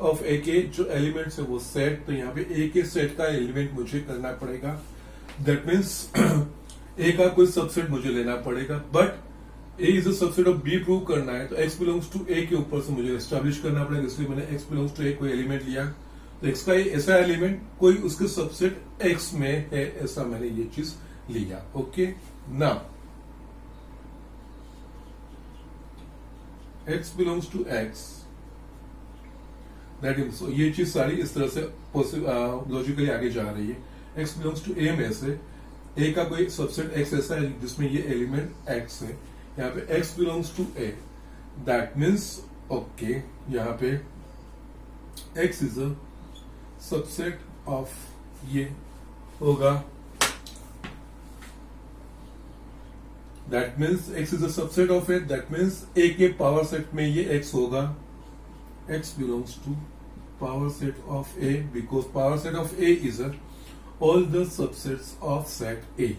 ऑफ ए के जो एलिमेंट्स है वो सेट, तो यहाँ पे ए के सेट का एलिमेंट मुझे करना पड़ेगा, दैट मीन्स ए का कोई सबसेट मुझे लेना पड़ेगा। But A is a subset of B prove करना है तो एक्स बिलोंग्स टू ए के ऊपर से मुझे एस्टैब्लिश करना पड़ेगा, इसलिए मैंने एक्स बिलोंग्स टू ए कोई एलिमेंट लिया, तो एक्स का ऐसा एलिमेंट कोई उसके सबसेट एक्स में है, ऐसा मैंने ये चीज लिया। Okay, now x belongs to x, that means ये चीज सारी इस तरह से लॉजिकली आगे जा रही है। x बिलोंग्स टू a में से a का कोई सबसेट x ऐसा है जिसमें ये एलिमेंट x है, यहाँ पे x belongs to a, that means okay यहाँ पे x is a subset of ये होगा, that means x is a subset of A, that means a के पावर सेट में ये x होगा, x belongs to power set of a because power set of a is all the subsets of set a।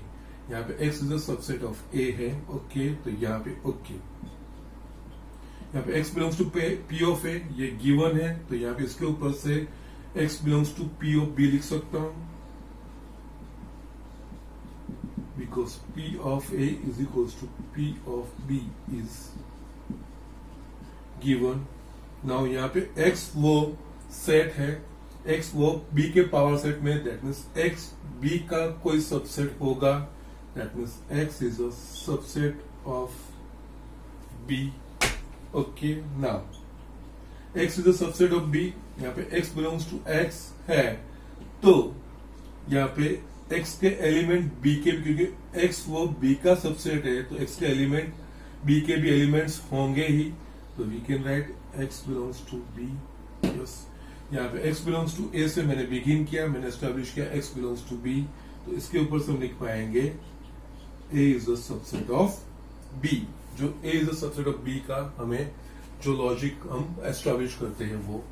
यहाँ पे x is a subset of A है, okay, तो यहाँ पे ओके। यहाँ पे x belongs to P of A, ये given है, तो यहाँ पे इसके ऊपर से x belongs to P of B लिख सकता हूं, because P of A is equals to P of B is given. Now यहाँ पे x वो सेट है, x वो B के पावर सेट में, दैट मीन्स x B का कोई सबसेट होगा, that means x is a subset of B, okay. Now x is a subset of B, यहाँ पे x बिलोंग्स टू x है, तो यहाँ पे x के एलिमेंट B के, क्योंकि x वो B का सबसेट है, तो x के एलिमेंट B के भी एलिमेंट्स होंगे ही, तो we can write x belongs to B, yes. यहाँ पे x बिलोंग्स टू A से मैंने बिगिन किया, मैंने एस्टेब्लिश किया x बिलोंग्स टू B, तो इसके ऊपर से हम लिख पाएंगे A is a subset of B, जो A is a subset of B का हमें जो लॉजिक हम एस्टेब्लिश करते हैं वो।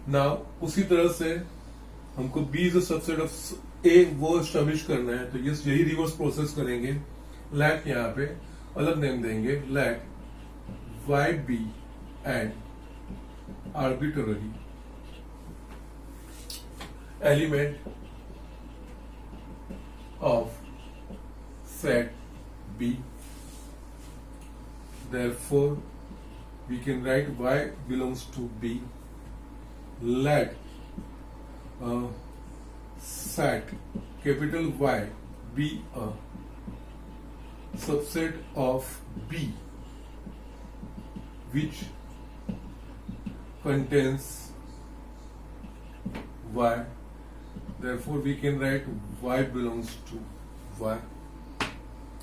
ना उसी तरह से हमको B is a subset of A वो एस्टेब्लिश करना है, तो यस यही रिवर्स प्रोसेस करेंगे। लेट यहाँ पे अलग नेम देंगे, late y be an arbitrary element of set B, therefore we can write y belongs to B, let set capital Y be a subset of B which contains Y, therefore we can write Y belongs to Y,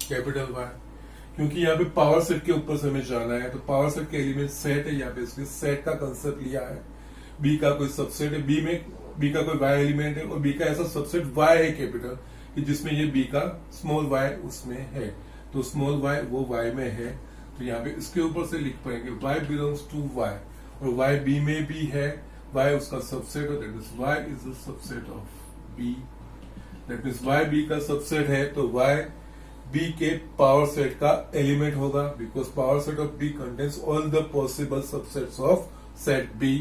capital Y। क्योंकि यहाँ पे power set के ऊपर से हमें जाना है, तो पावर सेट के एलिमेंट सेट है, यहाँ पे इसने सेट का कंसेप्ट लिया है, B का कोई सबसेट है, B का कोई Y एलिमेंट है, और B का ऐसा सबसेट Y है कैपिटल, कि जिसमें ये B का स्मॉल y उसमें है, तो स्मॉल y वो Y में है, तो यहाँ पे इसके ऊपर से लिख पाएंगे y बिलोंग्स टू y, और y B में भी है, y उसका सबसेट है, that means y is a subset of B, that means y B का सबसेट है, तो y B के पावर सेट का एलिमेंट होगा, because power set of B contains all the possible subsets of set B,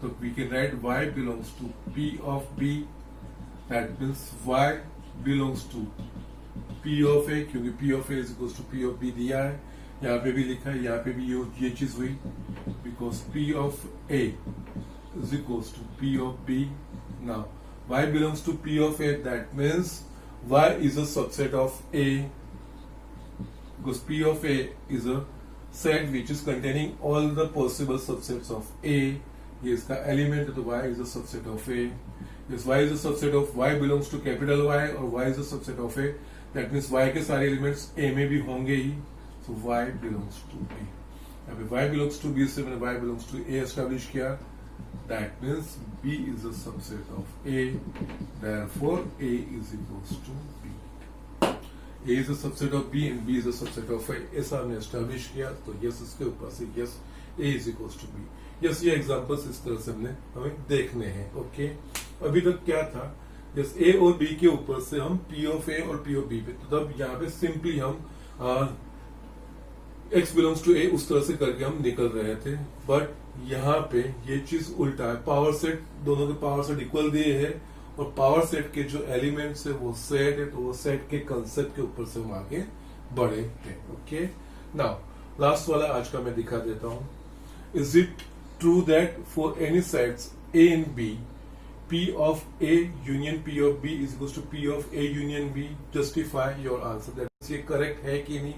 तो we can write y belongs to P of B, that means y belongs to P of A, क्योंकि P of A is equals to P of B दिया है, यहाँ पे भी लिखा है, यहाँ पे भी ये चीज हुई, because P of A is equals to P of B। Now y belongs to P of A, that means y is a subset of A, because P of A is a set which is containing all the possible subsets of A, ये इसका element है, तो y is a subset of A, yes y is a subset of y belongs to capital Y, और y is a subset of A, that means y के सारे elements A में भी होंगे ही, so y belongs to A। यहाँ पे y belongs to B से मैंने y belongs to A establish किया, that means B is a subset of A, therefore A is equals to B, A is a subset of B and B is a subset of A, ऐसा हमने establish किया, तो yes इसके ऊपर से yes A is equals to B, yes ये examples इस तरह से हमें देखने हैं, ओके। अभी तक क्या था, यस A और B के ऊपर से हम P of A और P of B पे, तो तब यहाँ पे सिंपली हम X बिलोंग्स टू A उस तरह से करके हम निकल रहे थे, बट यहाँ पे ये चीज उल्टा है, पावर सेट दोनों के पावर सेट इक्वल दिए हैं, और पावर सेट के जो एलिमेंट्स है वो सेट है, तो वो सेट के कंसेप्ट के ऊपर से हम आगे बढ़े हैं, ओके। नाउ लास्ट वाला आज का मैं दिखा देता हूं, is it true that for any sets A and B P of A union P of B is equals to P of A union B, justify your answer, that ये correct है कि नहीं,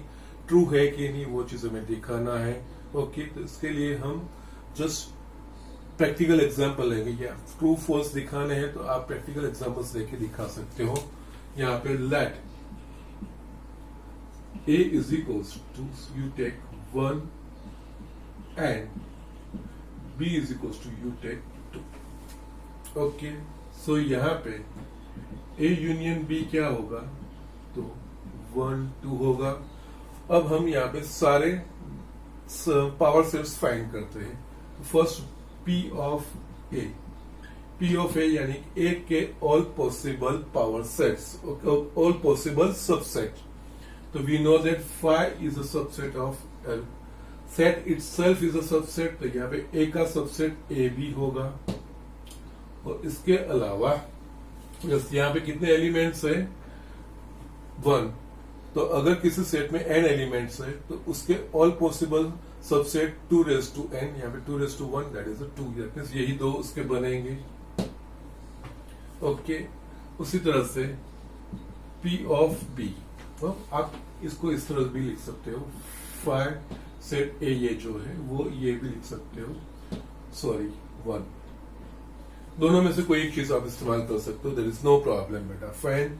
ट्रू है कि नहीं, वो चीज हमें दिखाना है, ओके। तो इसके लिए हम जस्ट प्रैक्टिकल एग्जाम्पल लेंगे, या ट्रू फॉल्स दिखाने हैं तो आप प्रैक्टिकल एग्जाम्पल्स लेके दिखा सकते हो। यहाँ पे let A is equals to, you take 1 and B is equals to you take 2, okay. So यहाँ पे A यूनियन B क्या होगा, तो 1 2 होगा। अब हम यहाँ पे सारे पावर सेट्स फाइंड करते हैं, first P of A, P of A यानी A के all possible power sets, all possible subset, तो we know that five is a subset of L, set itself is a subset, तो यहाँ पे ए का subset A भी होगा। और इसके अलावा यहाँ पे कितने एलिमेंट्स है, 1, तो अगर किसी सेट में n एलिमेंट्स है तो उसके ऑल पॉसिबल सबसेट 2n, यहाँ पे 2(1) दैट इज 2, दैट मींस यही दो उसके बनेंगे। ओके, उसी तरह से P ऑफ B, तो आप इसको इस तरह भी लिख सकते हो, 5 सेट A ये जो है वो ये भी लिख सकते हो, सॉरी 1, दोनों में से कोई एक चीज आप इस्तेमाल कर सकते हो, देयर इज नो प्रॉब्लम बेटा, फाइन।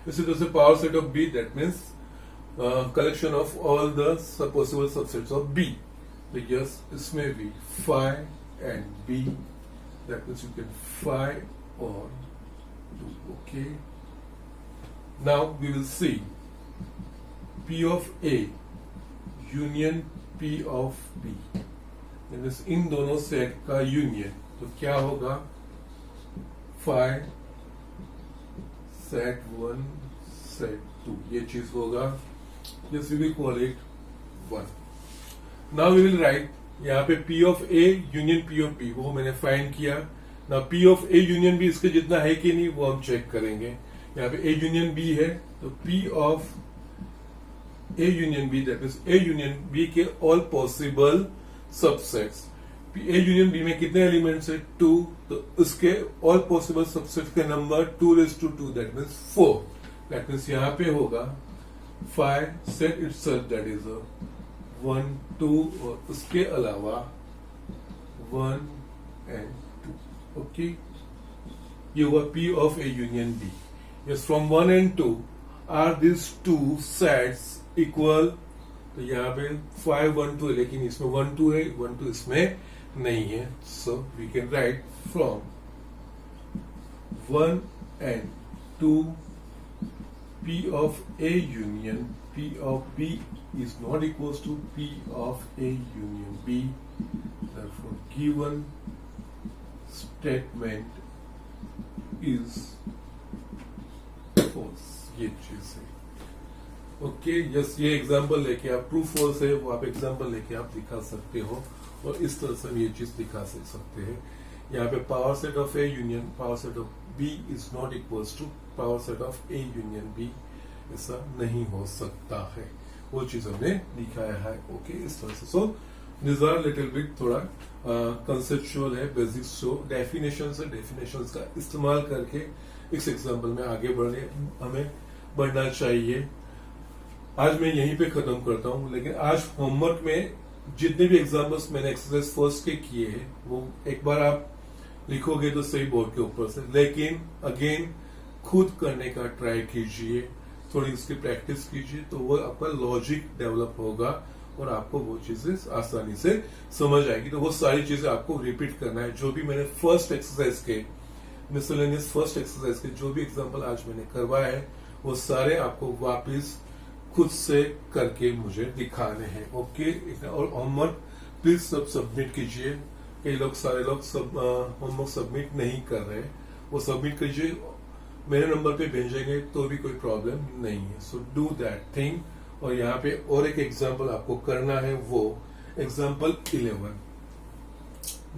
इसी तरह से power set of B, that means collection of all the possible subsets of B, तो यस इसमें भी 5 and B, that means you can 5 और 2, okay. Now we will see P of A union P of B, means इन दोनों set का union, तो क्या होगा, 5 सेट 1 सेट 2, ये चीज होगा, जैसे we call it 1। Now we will write यहाँ पे P of A union P of B, वो मैंने फाइंड किया। Now P of A union B इसके जितना है कि नहीं वो हम चेक करेंगे। यहाँ पे A यूनियन B है, तो P of A union B, that means A union B के all possible subsets, A union B में कितने एलिमेंट्स है, 2, तो उसके ऑल पॉसिबल सबसेट्स के number 2(2), that means 4, that means यहाँ पे होगा 5 सेट इटसेल्फ, दैट इज 1 2, और उसके अलावा 1 and 2, ओके। ये हुआ P of A union B। Yes, from 1 and 2 are this 2 sets equal, तो यहाँ पे 5 1 2 है, लेकिन इसमें 1 2 है, 1 2 इसमें नहीं है, so we can write from 1 and 2 P of A union P of B is not equals to P of A union B, therefore given statement is false, ये चीज है, ओके। यस, ये एग्जांपल लेके आप, ट्रू फॉल्स है वो आप example लेके आप दिखा सकते हो, और इस तरह से हम ये चीज दिखा सकते हैं। यहाँ पे power set of A union power set of B is not equals to power set of A union B, ऐसा नहीं हो सकता है, वो चीज हमने दिखाया है, ओके, इस तरह से। So this are little bit थोड़ा कंसेप्चुअल है, बेसिक्स जो डेफिनेशन है, डेफिनेशन का इस्तेमाल करके इस एग्जाम्पल में आगे हमें बढ़ना चाहिए। आज मैं यहीं पे खत्म करता हूँ, लेकिन आज होमवर्क में जितने भी एग्जाम्पल्स मैंने एक्सरसाइज फर्स्ट के किए हैं वो एक बार आप लिखोगे तो सही बोर्ड के ऊपर से, लेकिन अगेन खुद करने का ट्राई कीजिए, थोड़ी उसकी प्रैक्टिस कीजिए, तो वो आपका लॉजिक डेवलप होगा और आपको वो चीजें आसानी से समझ आएगी। तो वो सारी चीजें आपको रिपीट करना है, जो भी मैंने फर्स्ट एक्सरसाइज के, मिसलेनियस फर्स्ट एक्सरसाइज के जो भी एग्जाम्पल आज मैंने करवाया है वो सारे आपको वापिस खुद से करके मुझे दिखाने हैं, ओके। और होमवर्क प्लीज सब सबमिट कीजिए, कई लोग सारे लोग सब होमवर्क सबमिट नहीं कर रहे, वो सबमिट कीजिए, मेरे नंबर पे भेजेंगे तो भी कोई प्रॉब्लम नहीं है, सो डू दैट थिंग। और यहाँ पे और एक एग्जाम्पल आपको करना है, वो एग्जाम्पल 11,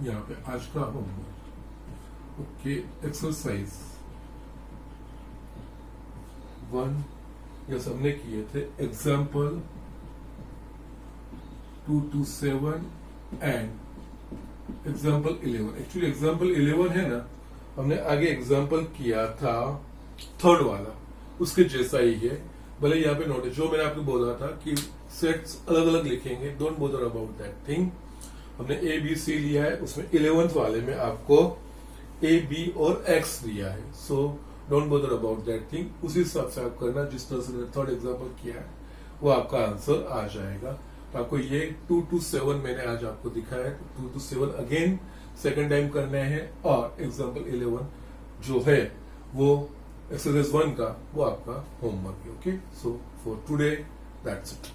यहाँ पे आज का होमवर्क, ओके। एक्सरसाइज 1 ये सबने किए थे, example 2 to 7 and example 11। Actually example 11 है ना, हमने आगे एग्जाम्पल किया था थर्ड वाला, उसके जैसा ही है, भले यहाँ पे नोट है, जो मैंने आपको बोला था कि सेट्स अलग अलग लिखेंगे, don't bother about that thing. हमने A B C लिया है, उसमें 11th वाले में आपको A B और X दिया है, so don't bother about that thing. उसी हिसाब से आप करना, जिस तरह से मैंने थर्ड एग्जाम्पल किया है वो आपका आंसर आ जाएगा। तो आपको ये 2 to 7 मैंने आज आपको दिखाया है, 2 to 7 अगेन सेकंड टाइम करना है, और एग्जाम्पल 11 जो है वो एक्सरसाइज 1 का वो आपका होमवर्क है, okay. So for today that's it.